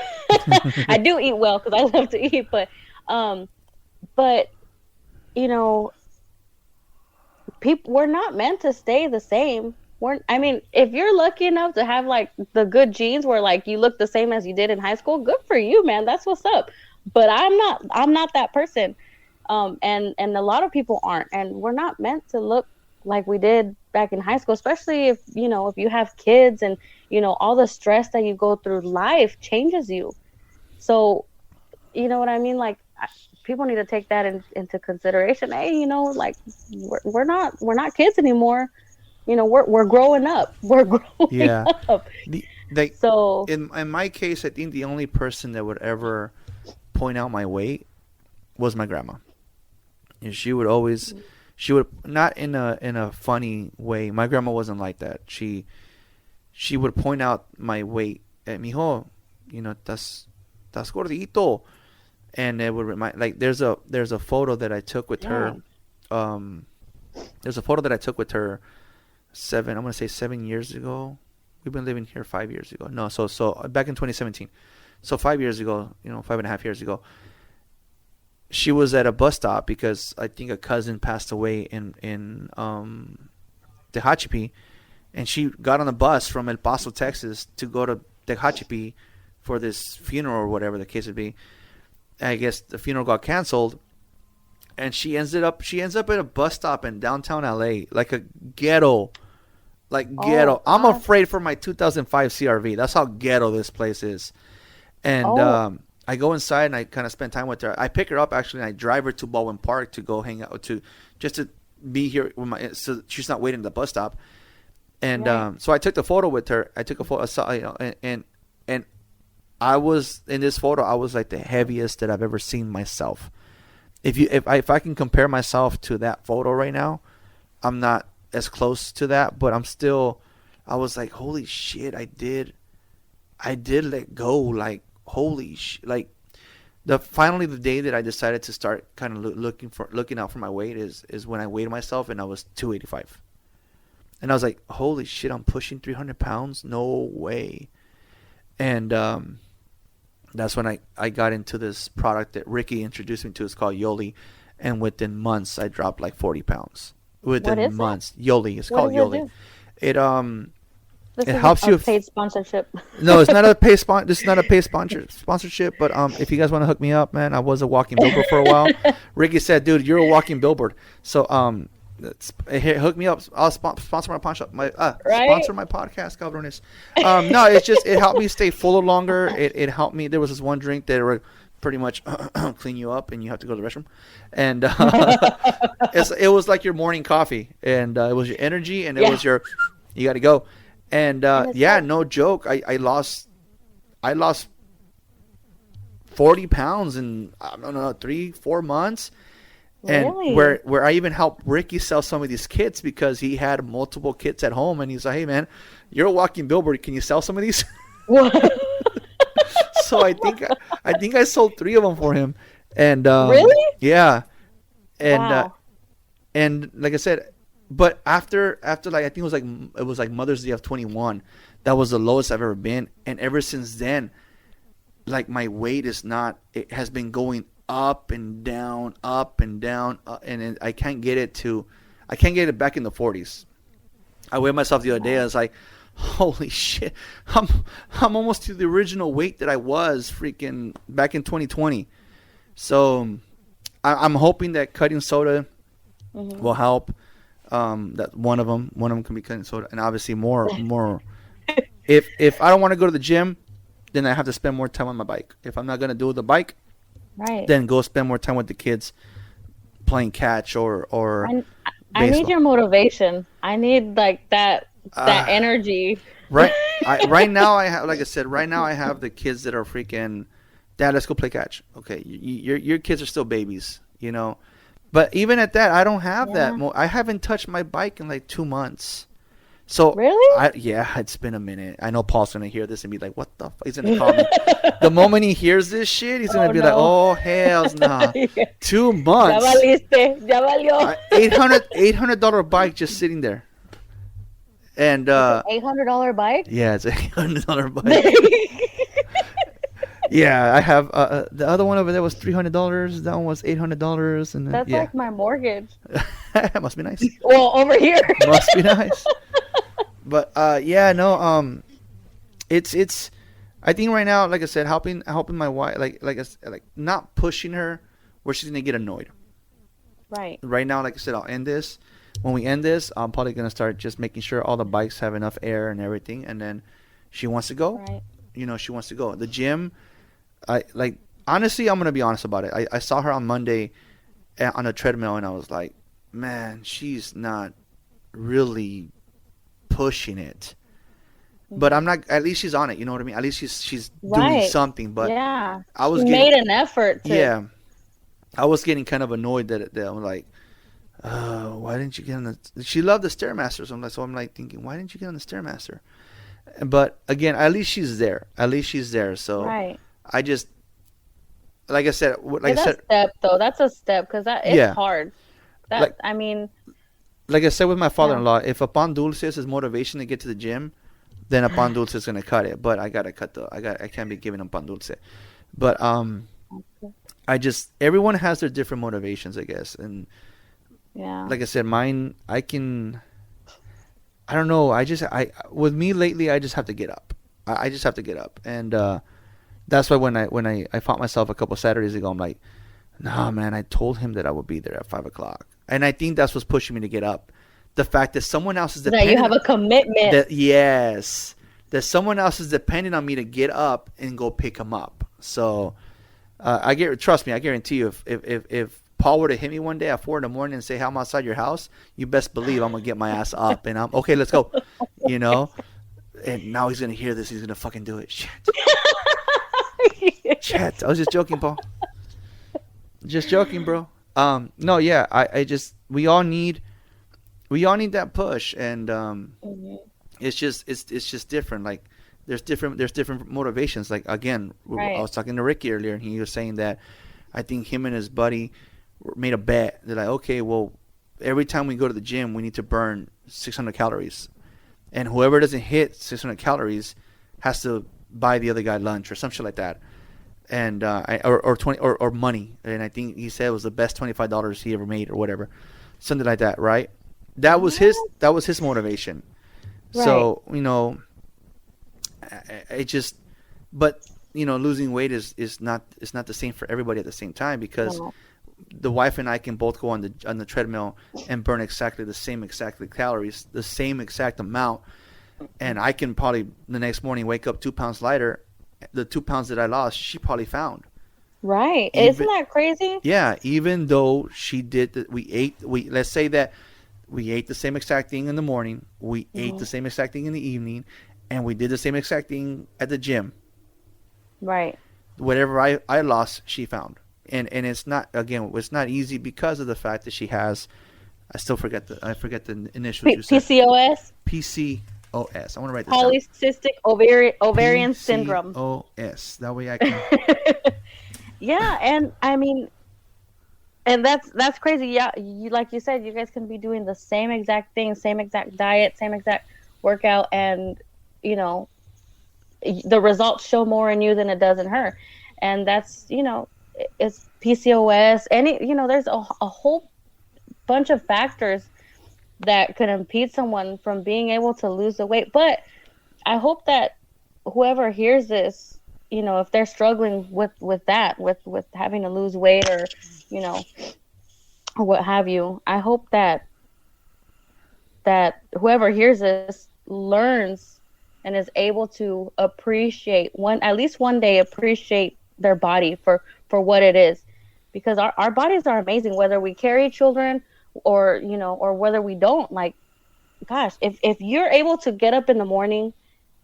I do eat well because I love to eat, but you know, we're not meant to stay the same. I mean, if you're lucky enough to have like the good genes where like you look the same as you did in high school, good for you, man. That's what's up. But I'm not that person. And a lot of people aren't, and we're not meant to look like we did back in high school, especially if you have kids and, you know, all the stress that you go through, life changes you. So, you know what I mean? Like people need to take that into consideration. Hey, you know, like we're not kids anymore. You know, we're growing up. We're growing up. So in my case, I think the only person that would ever point out my weight was my grandma. And she would not in a funny way. My grandma wasn't like that. She would point out my weight. Mijo, you know, estás gordito. And it would remind, like, there's a photo that I took with her. There's a photo that I took with her 7 years ago. We've been living here 5 years ago. No, so back in 2017. So 5 years ago, you know, 5.5 years ago. She was at a bus stop because I think a cousin passed away in Tehachapi, and she got on a bus from El Paso, Texas, to go to Tehachapi for this funeral or whatever the case would be. I guess the funeral got canceled, and she ends up at a bus stop in downtown LA, like a ghetto, ghetto. I'm afraid for my 2005 CRV. That's how ghetto this place is, and I go inside and I kind of spend time with her. I pick her up actually, and I drive her to Baldwin Park to go hang out to be here with so she's not waiting at the bus stop. And so I took the photo with her. I took a photo, you know, and I was in this photo. I was like the heaviest that I've ever seen myself. If I can compare myself to that photo right now, I'm not as close to that, but I was like, holy shit, I did let go, like. Holy like finally the day that I decided to start kind of looking out for my weight is when I weighed myself and I was 285, and I was like, holy shit, I'm pushing 300 pounds, no way. And that's when I got into this product that Ricky introduced me to. It's called Yoli. And within months, I dropped like 40 pounds. Within months. Yoli. It's called Yoli. It helps you. Paid sponsorship. No, it's not a paid This is not a paid sponsorship. But if you guys want to hook me up, man, I was a walking billboard for a while. Ricky said, "Dude, you're a walking billboard." So hook me up. I'll sponsor my pawn shop. Sponsor my podcast, cabrones. No, it helped me stay fuller longer. It helped me. There was this one drink that would pretty much clean you up, and you have to go to the restroom. And it was like your morning coffee, and it was your energy, and it was your you got to go. And no joke. I lost 40 pounds in I don't know 3-4 months. And really? where I even helped Ricky sell some of these kits because he had multiple kits at home, and he's like, "Hey man, you're a walking billboard. Can you sell some of these?" What? So I think I sold 3 of them for him. And really? Yeah. And wow. And like I said, but after like I think it was like Mother's Day of 21, that was the lowest I've ever been, and ever since then, like my weight it has been going up and down, and I can't get it back in the 40s. I weighed myself the other day. I was like, holy shit, I'm almost to the original weight that I was freaking back in 2020. So I'm hoping that cutting soda will help. That one of them can be cutting soda, and obviously more. If I don't want to go to the gym, then I have to spend more time on my bike. If I'm not gonna do the bike, right, then go spend more time with the kids playing catch or I need your motivation. I need like that energy. Right. Right now I have, like I said, I have the kids that are freaking, Dad, let's go play catch. Okay, your kids are still babies, you know. But even at that, I don't have that. I haven't touched my bike in like 2 months. So really? It's been a minute. I know Paul's gonna hear this and be like, "What the fuck?" He's gonna call me. The moment he hears this shit, he's gonna be like, "Oh hell nah." 2 months. Ya valiste. Ya valió. $800 bike just sitting there. And $800 bike? Yeah, it's $800 bike. Yeah, I have the other one over there was $300. That one was $800, and that's like my mortgage. That must be nice. Well, over here. Must be nice. But it's. I think right now, like I said, helping my wife, like not pushing her where she's gonna get annoyed. Right. Right now, like I said, I'll end this. When we end this, I'm probably gonna start just making sure all the bikes have enough air and everything, and then she wants to go. Right. You know, she wants to go. The gym. Honestly, I'm gonna be honest about it. I saw her on Monday on a treadmill, and I was like, man, she's not really pushing it. But I'm not. At least she's on it. You know what I mean? At least she's doing something. But yeah, I was made an effort. Yeah, I was getting kind of annoyed that I'm like, why didn't you get on the? She loved the Stairmaster, so I'm like thinking, why didn't you get on the Stairmaster? But again, at least she's there. So right. I just, like I said, that's a step though. That's a step because it's hard. I mean, like I said with my father-in-law, if a pan dulce is his motivation to get to the gym, then a pan dulce is gonna cut it. But I can't be giving him pan dulce. But everyone has their different motivations, I guess, and like I said, mine, I don't know. With me lately, I just have to get up. I just have to get up, and that's why when I found myself a couple of Saturdays ago, I'm like, nah, man. I told him that I would be there at 5:00, and I think that's what's pushing me to get up. The fact that someone else is depending. That you have a commitment. That someone else is depending on me to get up and go pick him up. So, trust me, I guarantee you, if Paul were to hit me one day at 4 a.m. and say, "Hey, I'm outside your house," you best believe I'm gonna get my ass up and I'm okay. Let's go, you know. And now he's gonna hear this. He's gonna fucking do it. Shit. Shit. I was just joking, Paul. Just joking, bro. No, yeah. We all need that push, and it's just different. Like there's different motivations. Like again, I was talking to Ricky earlier, and he was saying that I think him and his buddy made a bet. They're like, okay, well, every time we go to the gym, we need to burn 600 calories. And whoever doesn't hit 600 calories has to buy the other guy lunch or some shit like that, and or money, and I think he said it was the best $25 he ever made or whatever, something like that, right? That was his motivation. Right. So it just, but losing weight is not the same for everybody at the same time, because No. the wife and I can both go on the treadmill and burn exactly the same exactly calories, the same exact amount, and I can probably the next morning wake up 2 pounds lighter. The 2 pounds that I lost, she probably found. Right. Isn't that crazy? Yeah, even though she did, let's say that we ate the same exact thing in the morning, we ate the same exact thing in the evening, and we did the same exact thing at the gym. Right. Whatever I lost, she found. And it's not, again, it's not easy because of the fact that she has, I forget the initials you said. PCOS. P.C.O.S. I want to write this down. Polycystic ovarian syndrome. P.C.O.S. That way I can. Yeah, and I mean, and that's crazy. Yeah, like you said, you guys can be doing the same exact thing, same exact diet, same exact workout, and the results show more in you than it does in her, and that's it's PCOS. There's a whole bunch of factors that could impede someone from being able to lose the weight. But I hope that whoever hears this, if they're struggling with that, with having to lose weight or or what have you, I hope that whoever hears this learns and is able to appreciate at least one day appreciate their body for what it is, because our bodies are amazing, whether we carry children or or whether we don't. Like, gosh, if you're able to get up in the morning,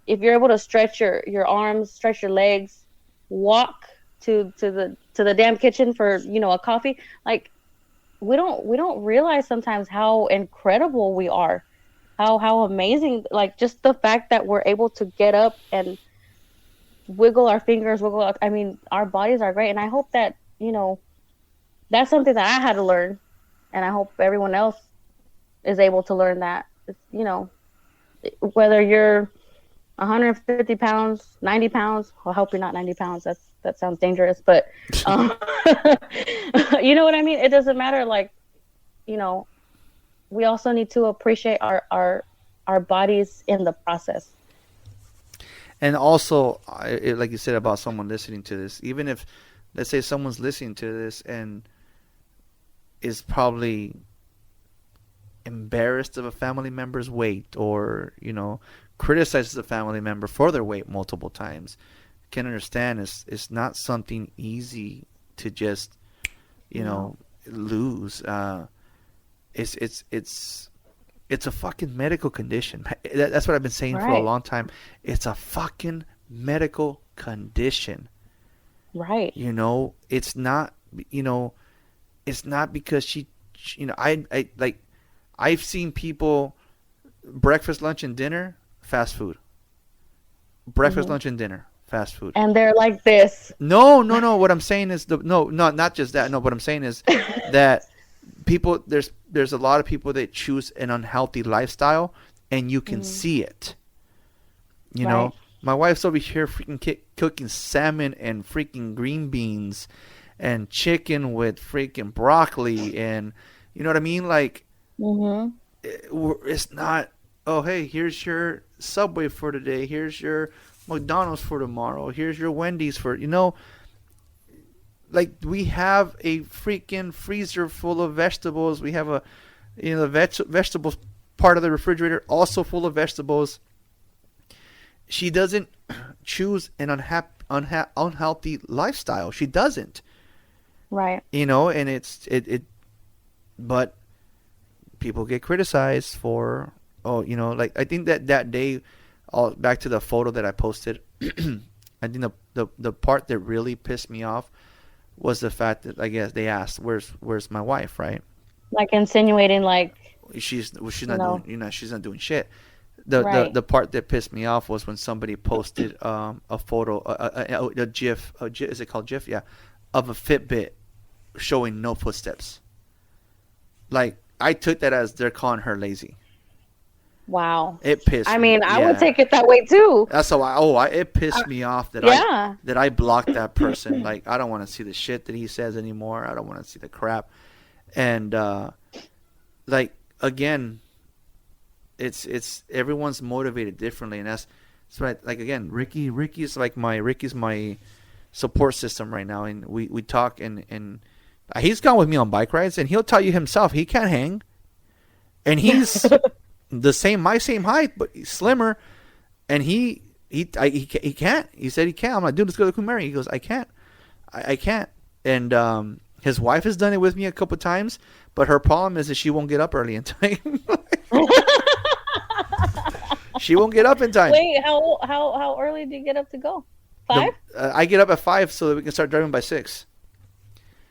if you're able to stretch your arms, stretch your legs, walk to the damn kitchen for a coffee, like, we don't realize sometimes how incredible we are, how amazing, like, just the fact that we're able to get up and wiggle our fingers, I mean, our bodies are great. And I hope that that's something that I had to learn, and I hope everyone else is able to learn that. Whether you're 150 pounds, 90 pounds, I hope you're not 90 pounds. That sounds dangerous, but you know what I mean? It doesn't matter. Like, we also need to appreciate our bodies in the process. And also, like you said about someone listening to this, even if, let's say, someone's listening to this and is probably embarrassed of a family member's weight, or criticizes a family member for their weight multiple times, can understand it's not something easy to just lose. It's a fucking medical condition. That's what I've been saying for a long time. It's a fucking medical condition. Right. It's not, it's not because she I've seen people breakfast, lunch, and dinner, fast food. Breakfast, lunch, and dinner, fast food. And they're like this. No. What I'm saying is not just that. No, what I'm saying is that people, there's a lot of people that choose an unhealthy lifestyle, and you can see it. My wife's over here freaking cooking salmon and freaking green beans and chicken with freaking broccoli, and you know what I mean? Like, it's not, oh, hey, here's your Subway for today, here's your McDonald's for tomorrow, here's your Wendy's for, like, we have a freaking freezer full of vegetables. We have the vegetables part of the refrigerator also full of vegetables. She doesn't choose an unhealthy lifestyle. She doesn't. Right. And it but people get criticized for, like, I think that day, back to the photo that I posted, I think the part that really pissed me off was the fact that, I guess, they asked, where's my wife, right? Like, insinuating, like, she's not doing, she's not doing shit. The part that pissed me off was when somebody posted a photo, a GIF, is it called GIF? Yeah, of a Fitbit showing no footsteps. Like, I took that as they're calling her lazy. Wow. It pissed I me. mean, I would Yeah. take it that way too. That's how it pissed me off that Yeah. I blocked that person. Like, I don't want to see the shit that he says anymore. I don't want to see the crap. And like, again, it's everyone's motivated differently, and that's right. Like, again, Ricky's my support system right now, and we talk, and he's gone with me on bike rides, and he'll tell you himself he can't hang, and he's my same height, but he's slimmer, and he can't. He said he can't. I'm like, dude, let's go to Queen Mary. He goes, I can't. I can't. And his wife has done it with me a couple times, but her problem is that she won't get up early in time. She won't get up in time. Wait, how early do you get up to go? 5? I get up at 5 so that we can start driving by 6.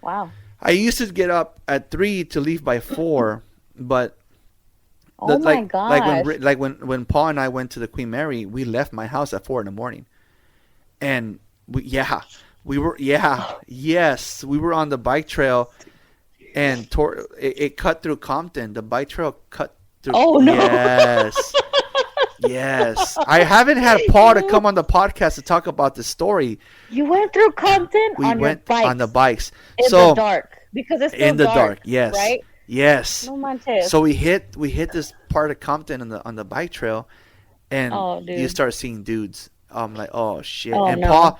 Wow. I used to get up at 3 to leave by 4, but Oh my gosh. like when Paul and I went to the Queen Mary, we left my house at 4 in the morning, and we were on the bike trail, and it cut through Compton. The bike trail cut through. Oh no! Yes. Yes, I haven't had Paul to come on the podcast to talk about the story. You went through Compton We went on the bikes in the dark because it's still in the dark. Yes, right? Yes. No manches. So we hit this part of Compton on the bike trail, and you start seeing dudes. I'm like, oh shit! Oh, and no.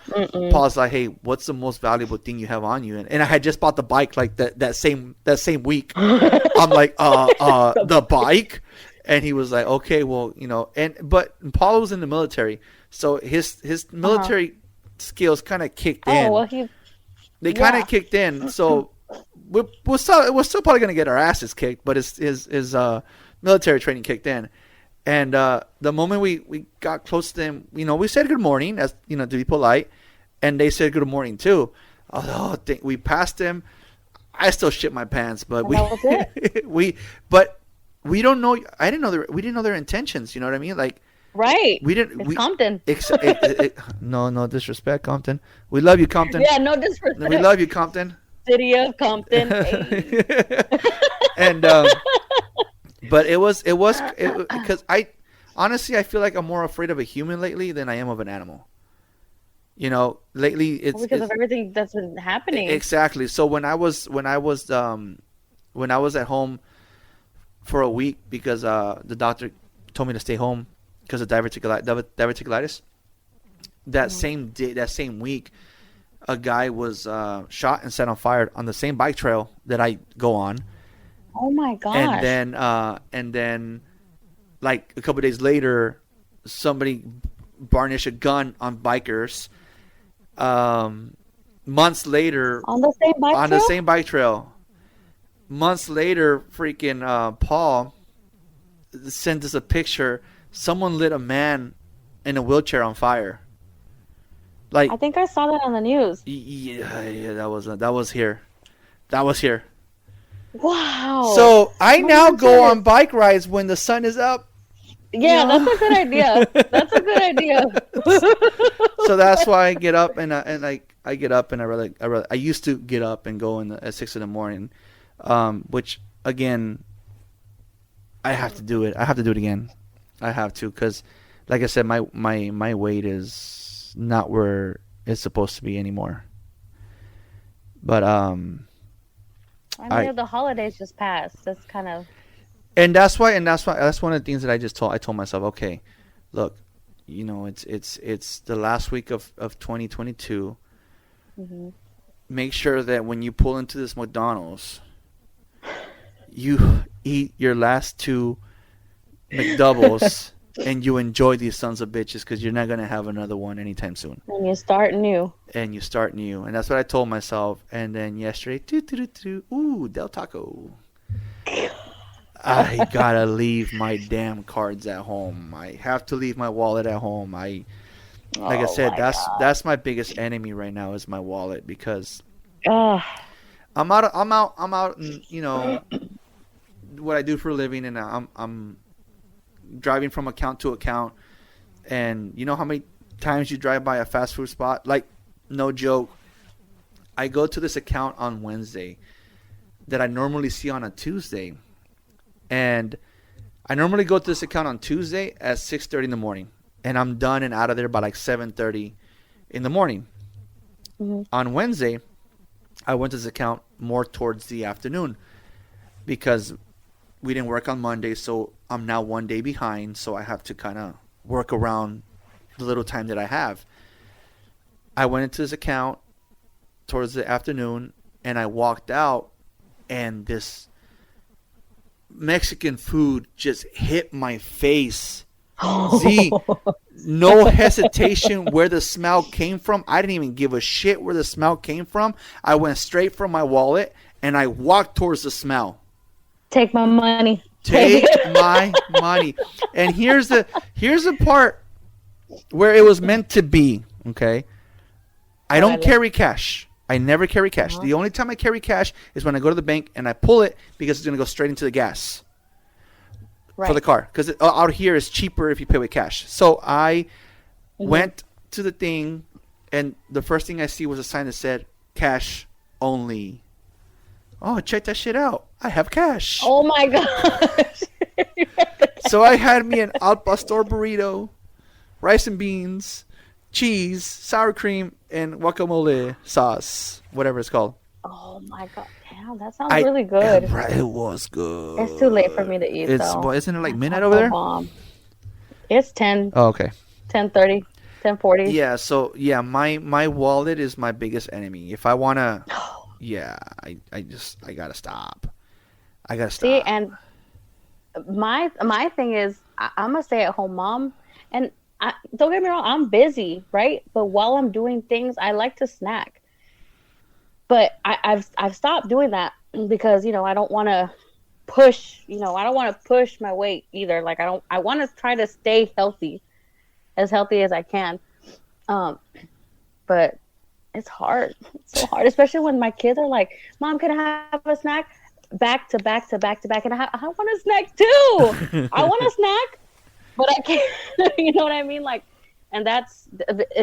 Paul's like, hey, what's the most valuable thing you have on you? And I had just bought the bike like that same week. I'm like, the bike. And he was like, okay, well, but Paul was in the military, so his military skills kind of kicked in. Oh, well, they kind of kicked in. So we're still probably gonna get our asses kicked, but his military training kicked in. And the moment we got close to them, we said good morning, as to be polite, and they said good morning too. We passed them. I still shit my pants, but that was it. we don't know. I didn't know we didn't know their intentions. You know what I mean? Like, right. We didn't. It's Compton. No disrespect, Compton. We love you, Compton. Yeah, no disrespect. We love you, Compton. City of Compton. And but it was because I honestly feel like I'm more afraid of a human lately than I am of an animal. Lately it's because of everything that's been happening. Exactly. So when I was at home for a week because the doctor told me to stay home because of diverticulitis. That same week, a guy was shot and set on fire on the same bike trail that I go on. Oh my gosh! And then, like a couple of days later, somebody brandished a gun on bikers. Months later, on the same bike trail. Months later, freaking Paul sent us a picture. Someone lit a man in a wheelchair on fire. Like, I think I saw that on the news. Yeah, that was here. Wow. So I now go on bike rides when the sun is up. Yeah, that's a good idea. That's a good idea. So that's why I get up and I get up and I used to get up and go at 6 in the morning. Which again, I have to do it. I have to do it again. I have to, because, like I said, my weight is not where it's supposed to be anymore. But I mean, the holidays just passed. That's kind of. And that's one of the things that I told myself. Okay, look, it's the last week of 2022. Mm-hmm. Make sure that when you pull into this McDonald's, you eat your last 2 McDoubles and you enjoy these sons of bitches, because you're not going to have another one anytime soon. And you start new. And that's what I told myself. And then yesterday, ooh, Del Taco. I gotta leave my damn cards at home. I have to leave my wallet at home. Like I said, that's my biggest enemy right now is my wallet, because I'm out and what I do for a living, and I'm driving from account to account, and you know how many times you drive by a fast food spot? Like, no joke, I go to this account on Wednesday that I normally see on a Tuesday, and I normally go to this account on Tuesday at 6:30 in the morning, and I'm done and out of there by like 7:30 in the morning. Mm-hmm. On Wednesday, I went to this account more towards the afternoon because we didn't work on Monday, so I'm now one day behind, so I have to kind of work around the little time that I have. I went into this account towards the afternoon, and I walked out, and this Mexican food just hit my face. Z, no hesitation where the smell came from. I didn't even give a shit where the smell came from. I went straight for my wallet, and I walked towards the smell. Take my money. Take my money. And here's the part where it was meant to be, okay? I don't carry cash. I never carry cash. The only time I carry cash is when I go to the bank and I pull it because it's going to go straight into the gas for the car. Because out here it's cheaper if you pay with cash. So I went to the thing, and the first thing I see was a sign that said, cash only. Oh, check that shit out. I have cash. Oh, my gosh. So I had me an al pastor burrito, rice and beans, cheese, sour cream, and guacamole sauce, whatever it's called. Oh, my God. Damn, that sounds really good. It was good. It's too late for me to eat, though. Isn't it like midnight over there? It's 10. Oh, okay. 10:30, 10:40. Yeah, so, my wallet is my biggest enemy. If I want to... Yeah, I gotta stop. See, and my thing is, I'm a stay-at-home mom, and don't get me wrong, I'm busy, right? But while I'm doing things, I like to snack. But I've stopped doing that because I don't want to push. I don't want to push my weight either. Like I want to try to stay healthy as I can. But it's hard. It's so hard, especially when my kids are like, "Mom, can I have a snack?" Back to back to back to back, and I want a snack too. I want a snack, but I can't. You know what I mean? Like, and that's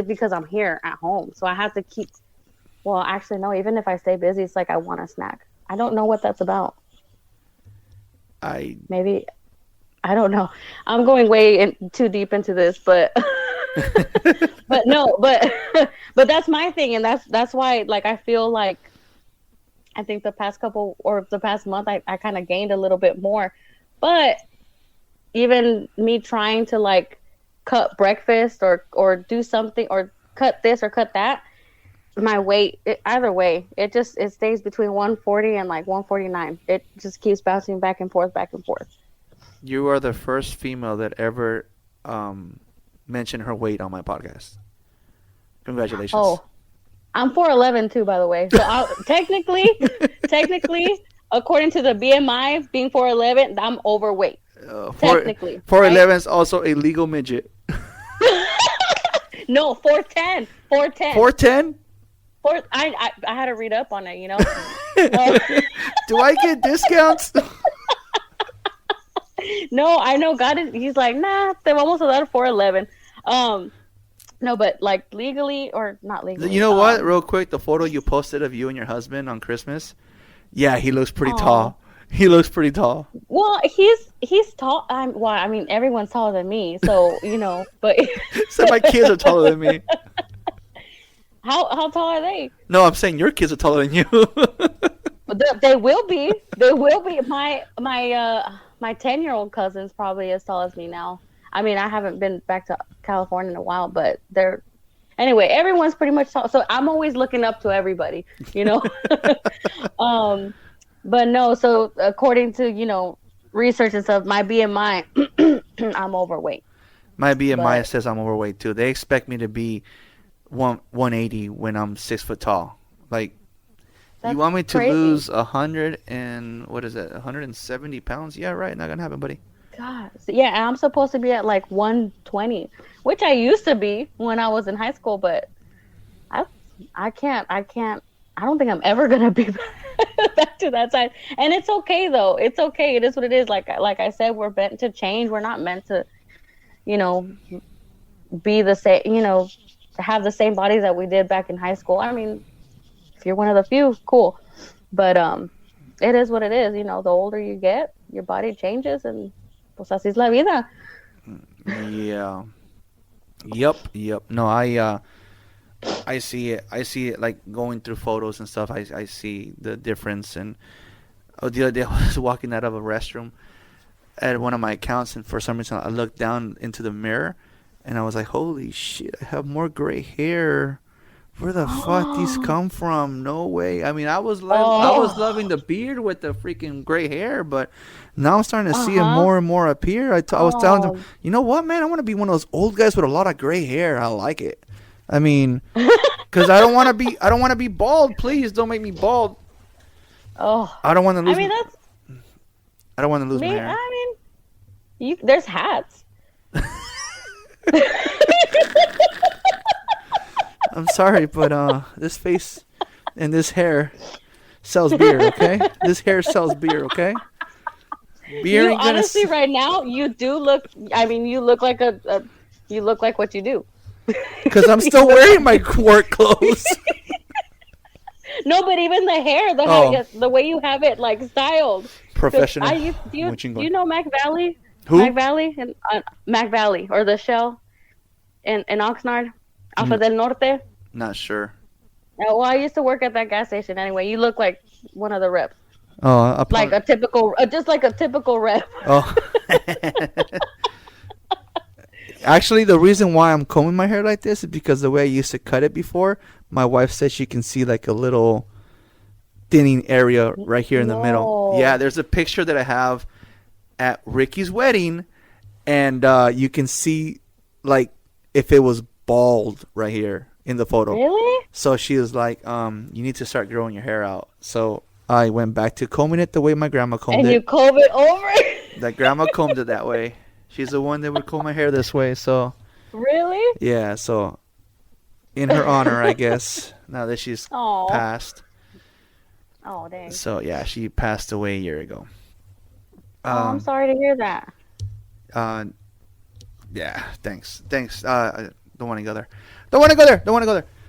because I'm here at home, so I have to keep. Well, actually, no. Even if I stay busy, it's like I want a snack. I don't know what that's about. Maybe I don't know. I'm going way too deep into this, but. but no, but that's my thing, and that's why, like, I feel like I think the past month I kind of gained a little bit more, but even me trying to like cut breakfast or do something or cut this or cut that, my weight either way it stays between 140 and like 149. It just keeps bouncing back and forth. You are the first female that ever mention her weight on my podcast. Congratulations. Oh, I'm 4'11" too, by the way. So technically, according to the BMI, being 4'11", I'm overweight. Technically, 4'11" is also a legal midget. No, 4'10". 4'10"? I had to read up on it, Do I get discounts? No, I know God is. He's like, nah, te vamos a dar 4'11". No, but like legally or not legally. You know what? Real quick, the photo you posted of you and your husband on Christmas. Yeah, he looks pretty tall. He looks pretty tall. Well, he's tall. I mean, everyone's taller than me, so But so my kids are taller than me. How tall are they? No, I'm saying your kids are taller than you. They will be. They will be. My 10-year-old cousin's probably as tall as me now. I mean, I haven't been back to California in a while, but anyway, everyone's pretty much tall. So I'm always looking up to everybody, But no, so according to, research and stuff, my BMI, I'm overweight. My BMI says I'm overweight too. They expect me to be 180 when I'm 6 foot tall. Like, you want me to lose 170 pounds? Yeah, right. Not gonna happen, buddy. God, yeah, and I'm supposed to be at like 120, which I used to be when I was in high school, but I can't. I don't think I'm ever gonna be back to that size. And it's okay though. It's okay. It is what it is. Like I said, we're meant to change. We're not meant to, be the same. To have the same bodies that we did back in high school. I mean, if you're one of the few, cool. But it is what it is. The older you get, your body changes, and pues así es la vida. Yeah. Yep. No, I see it. I see it like going through photos and stuff. I see the difference. And the other day I was walking out of a restroom at one of my accounts, and for some reason I looked down into the mirror, and I was like, "Holy shit! I have more gray hair. Where the fuck these come from? No way." I mean, I was loving the beard with the freaking gray hair, but now I'm starting to see it more and more appear. I was telling them, you know what, man? I want to be one of those old guys with a lot of gray hair. I like it. I mean, because I don't want to be bald. Please don't make me bald. Oh, I don't want to lose. I mean, that's. I don't want to lose my hair. I mean, there's hats. I'm sorry, but this face and this hair sells beer, okay? This hair sells beer, okay? Beer ain't gonna honestly, right now, you do look. I mean, you look like you look like what you do. Because I'm still wearing my work clothes. No, but even the hair, the way you have it like styled. Professional. Do you know Mac Valley? Who? Mac Valley and Mac Valley or the Shell in Oxnard, Alpha del Norte. Not sure. Well, I used to work at that gas station anyway. You look like one of the reps. Oh, like a typical, just like a typical rep. Oh. Actually, the reason why I'm combing my hair like this is because the way I used to cut it before, my wife said she can see like a little thinning area right here in the middle. Yeah, there's a picture that I have at Ricky's wedding, and you can see like if it was bald right here in the photo. Really? So she was like, you need to start growing your hair out. So I went back to combing it the way my grandma combed it. And you comb it over? That grandma combed it that way. She's the one that would comb my hair this way, so. Really? Yeah, so in her honor, I guess, now that she's passed. Oh, dang. So, yeah, she passed away a year ago. I'm sorry to hear that. Yeah, thanks. I don't want to go there.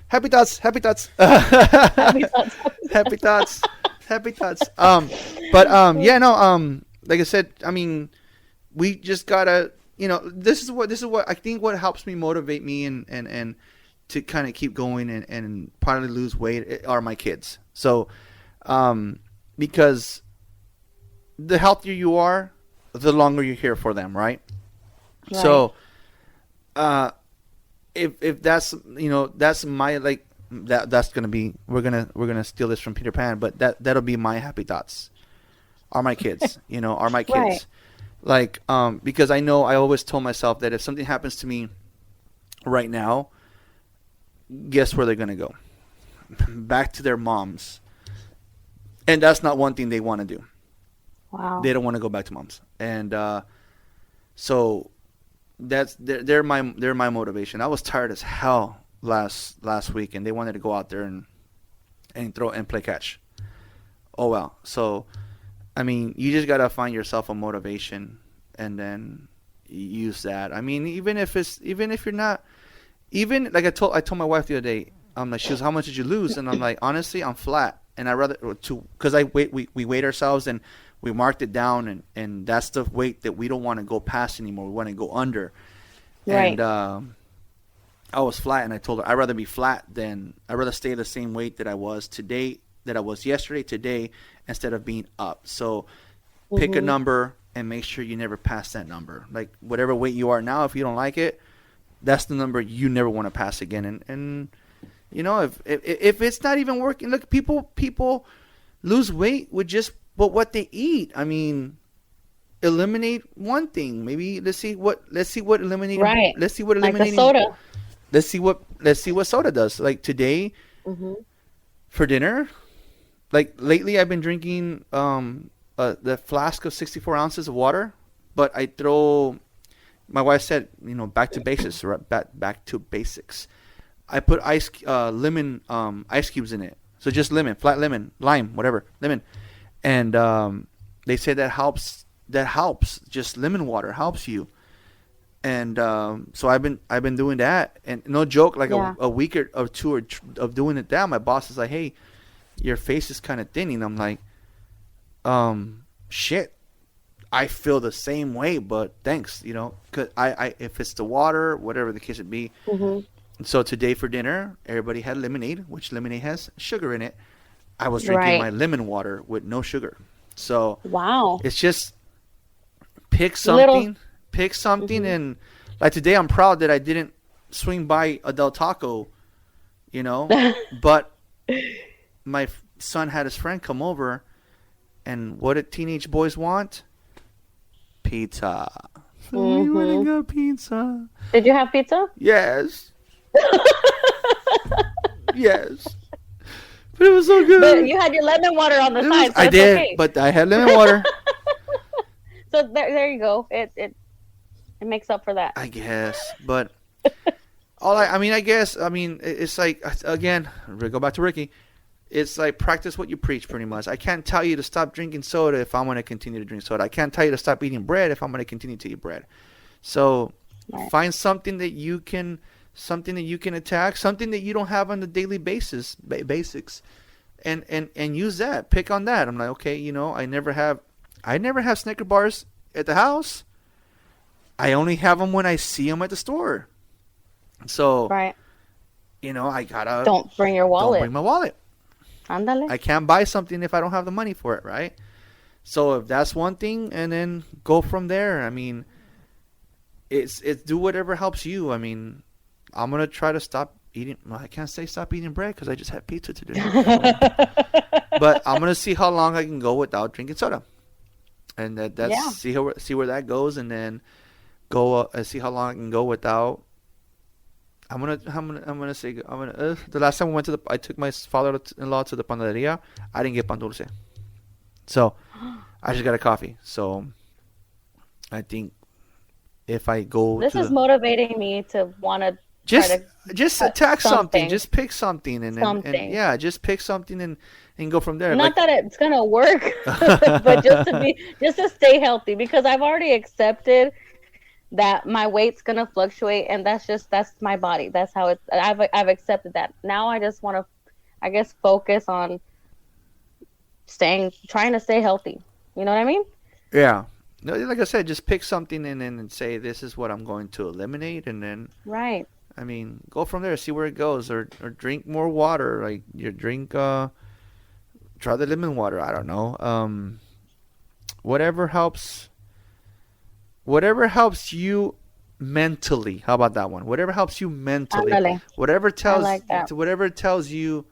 Happy thoughts. Happy thoughts. Yeah, no, like I said, I mean, we just gotta, this is what I think what helps me motivate me and to kind of keep going and probably lose weight are my kids. So, because the healthier you are, the longer you're here for them, right? So, if that's that's my that's gonna be we're gonna steal this from Peter Pan, but that'll be my happy thoughts. Are my kids, are my kids. Right. Because I know I always told myself that if something happens to me right now, guess where they're gonna go? Back to their moms. And that's not one thing they want to do. Wow. They don't want to go back to moms. And so that's they're my motivation. I was tired as hell last week, and they wanted to go out there and throw and play catch. Oh well. So I mean, you just gotta find yourself a motivation and then use that. I mean, even if you're not, even like I told my wife the other day, I'm like, she was, how much did you lose? And I'm like, honestly, I'm flat. And I rather because we weighed ourselves and we marked it down, and that's the weight that we don't want to go past anymore. We want to go under. Right. And I was flat, and I told her I'd rather be flat than I'd rather stay the same weight that I was today, that I was yesterday, today, instead of being up. So pick a number and make sure you never pass that number. Like whatever weight you are now, if you don't like it, that's the number you never want to pass again. And if it's not even working, look, people lose weight with just what they eat. I mean, eliminate one thing. Maybe let's see what eliminating. Right. Let's see what eliminating. Like the soda. Let's see what soda does. Like today, for dinner. Like lately, I've been drinking the flask of 64 ounces of water, but I throw. My wife said, back to basics. Right? Back to basics. I put lemon ice cubes in it. So just lemon, flat lemon, lime, whatever, lemon, and they say that helps. That helps. Just lemon water helps you. And so I've been doing that, and no joke, like a week or two of doing it down. My boss is like, hey, your face is kind of thinning. I'm like, shit. I feel the same way, but thanks, you know, cause I if it's the water, whatever the case would be. So today for dinner, everybody had lemonade, which lemonade has sugar in it. I was drinking my lemon water with no sugar. So wow, it's just pick something, and like today I'm proud that I didn't swing by a Del Taco, you know, but my son had his friend come over, and what did teenage boys want? Pizza. So we went and got pizza. Did you have pizza? Yes. Yes. But it was so good. But you had your lemon water on the side. So I did, okay. but I had lemon water. So there you go. It makes up for that. I guess, but it's like, again, we go back to Ricky. It's like practice what you preach, pretty much. I can't tell you to stop drinking soda if I'm going to continue to drink soda. I can't tell you to stop eating bread if I'm going to continue to eat bread. So find something that you can attack, something that you don't have on the daily basis, basics, and use that. Pick on that. I'm like, okay, you know, I never have Snicker bars at the house. I only have them when I see them at the store. So, you know, I gotta don't bring your wallet. Don't bring my wallet. Ándale. I can't buy something if I don't have the money for it, right? So if that's one thing, and then go from there. I mean, it's do whatever helps you. I mean, I'm gonna try to stop eating. Well, I can't say stop eating bread because I just had pizza today. But I'm gonna see how long I can go without drinking soda, and see where that goes, and then go see how long I can go without. The last time I took my father-in-law to the panaderia, I didn't get pan dulce, so I just got a coffee. So I think if I go, this is motivating me to want to just attack something. Just pick something, and just pick something and go from there. Not that it's gonna work, but just to stay healthy, because I've already accepted that my weight's gonna fluctuate, and that's my body. That's how it's. I've accepted that. Now I just want to, I guess, focus on trying to stay healthy. You know what I mean? Yeah. No, like I said, just pick something and say this is what I'm going to eliminate, and then I mean, go from there. See where it goes, or drink more water. Like you drink, try the lemon water. I don't know. Whatever helps you mentally. How about that one? Whatever helps you mentally. Ándale. Whatever tells you,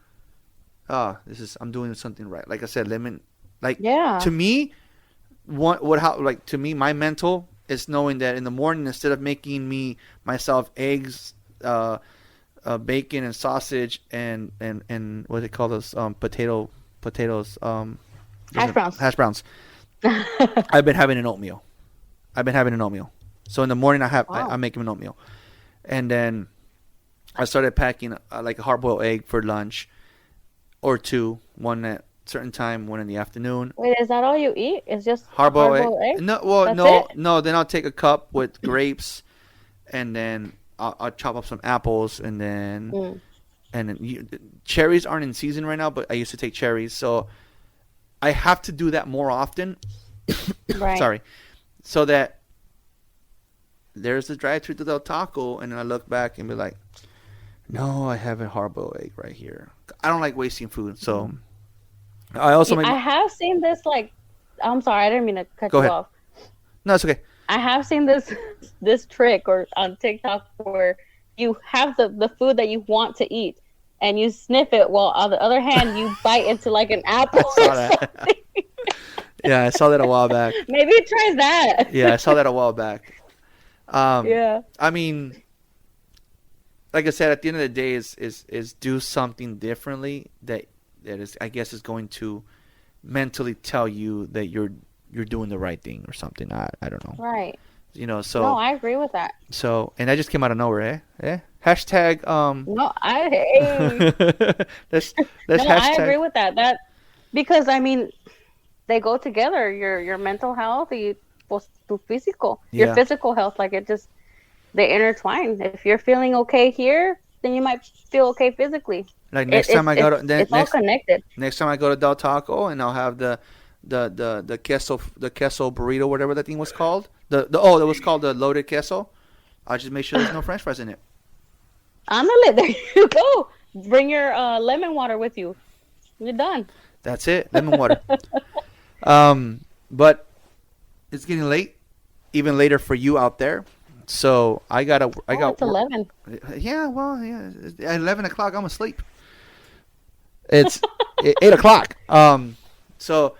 I'm doing something right. Like I said, lemon. Like to me, to me, my mental is knowing that in the morning, instead of making myself eggs, bacon and sausage and what do they call those potatoes hash browns. I've been having an oatmeal. So in the morning I'm making an oatmeal, and then I started packing like a hard-boiled egg for lunch, or two, one at certain time, one in the afternoon. Wait, is that all you eat? It's just hard-boiled egg? No. Then I'll take a cup with grapes, and then I'll chop up some apples, and then cherries aren't in season right now, but I used to take cherries, so I have to do that more often. Right. Sorry. So that there's the drive-thru to Del Taco, and then I look back and be like, no, I have a hard-boiled egg right here. I don't like wasting food, so I also I have seen this, like, I'm sorry, I didn't mean to cut you off. No, it's okay. I have seen this trick on TikTok where you have the food that you want to eat, and you sniff it, while on the other hand you bite into like an apple or something. Yeah, I saw that a while back. Maybe try that. Yeah, I saw that a while back. Yeah. I mean, like I said, at the end of the day, is do something differently that is, I guess, is going to mentally tell you that you're doing the right thing or something. I don't know. Right. You know, so. No, I agree with that. So, and that just came out of nowhere, eh? Hashtag. No, let's no, hashtag. I agree with that. Because I mean, they go together. Your mental health, tu físico, your physical health, like they intertwine. If you're feeling okay here, then you might feel okay physically. Like it's all connected. Next time I go to Del Taco, and I'll have the the queso burrito, whatever that thing was called. That was called the loaded queso. I just make sure there's no French fries in it. Ándale, there you go. Bring your lemon water with you. You're done. That's it, lemon water. But it's getting late, even later for you out there. So It's 11. Yeah, well, yeah. At 11 o'clock, I'm asleep. It's 8 o'clock. So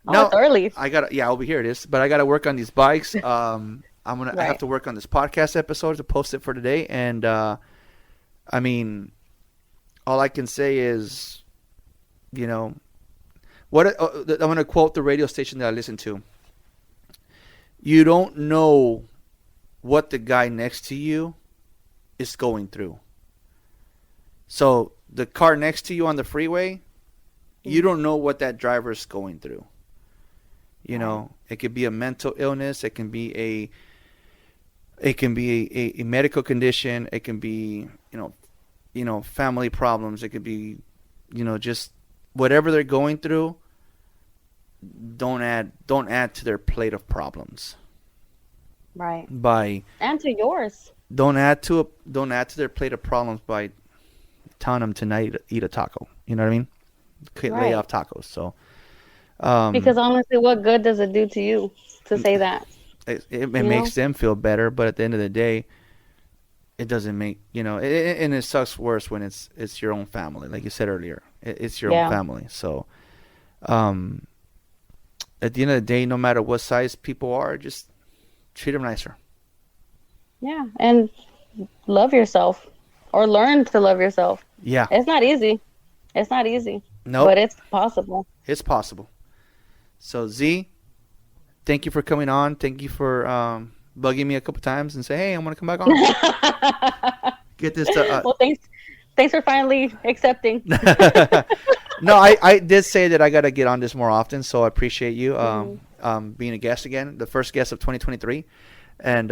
no, it's early. over here it is. But I gotta work on these bikes. I have to work on this podcast episode to post it for today. And I mean, all I can say is, what I'm gonna quote the radio station that I listen to. You don't know what the guy next to you is going through. So the car next to you on the freeway, you don't know what that driver is going through. It could be a mental illness. It can be a medical condition. It can be, family problems. It could be, just whatever they're going through. Don't add to their plate of problems. Right. And to yours. Don't add to their plate of problems by telling them tonight eat a taco. You know what I mean? Lay off tacos. So. Because honestly, what good does it do to you to say that? It makes them feel better, but at the end of the day, it doesn't make and it sucks worse when it's your own family, like you said earlier. It's your own family. So, at the end of the day, no matter what size people are, just treat them nicer. Yeah, and love yourself, or learn to love yourself. Yeah, it's not easy. No, but it's possible. It's possible. So Z, thank you for coming on. Thank you for bugging me a couple times and say, hey, I'm gonna come back on. Get this. Well, thanks for finally accepting. No, I did say that I got to get on this more often, so I appreciate you being a guest again, the first guest of 2023, and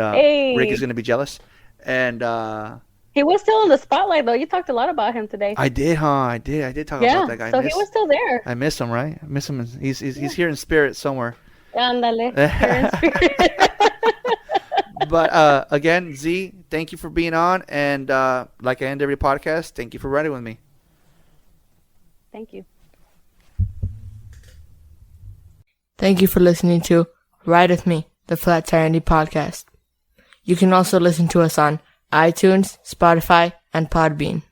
Rick is going to be jealous. And he was still in the spotlight, though. You talked a lot about him today. I did, huh? I did talk about that guy. So he was still there. I miss him, right? I miss him. He's here in spirit somewhere. Ándale, here in spirit. But again, Z, thank you for being on, and like I end every podcast, thank you for riding with me. Thank you. Thank you for listening to Ride With Me, the Flat Tire Indie Podcast. You can also listen to us on iTunes, Spotify, and Podbean.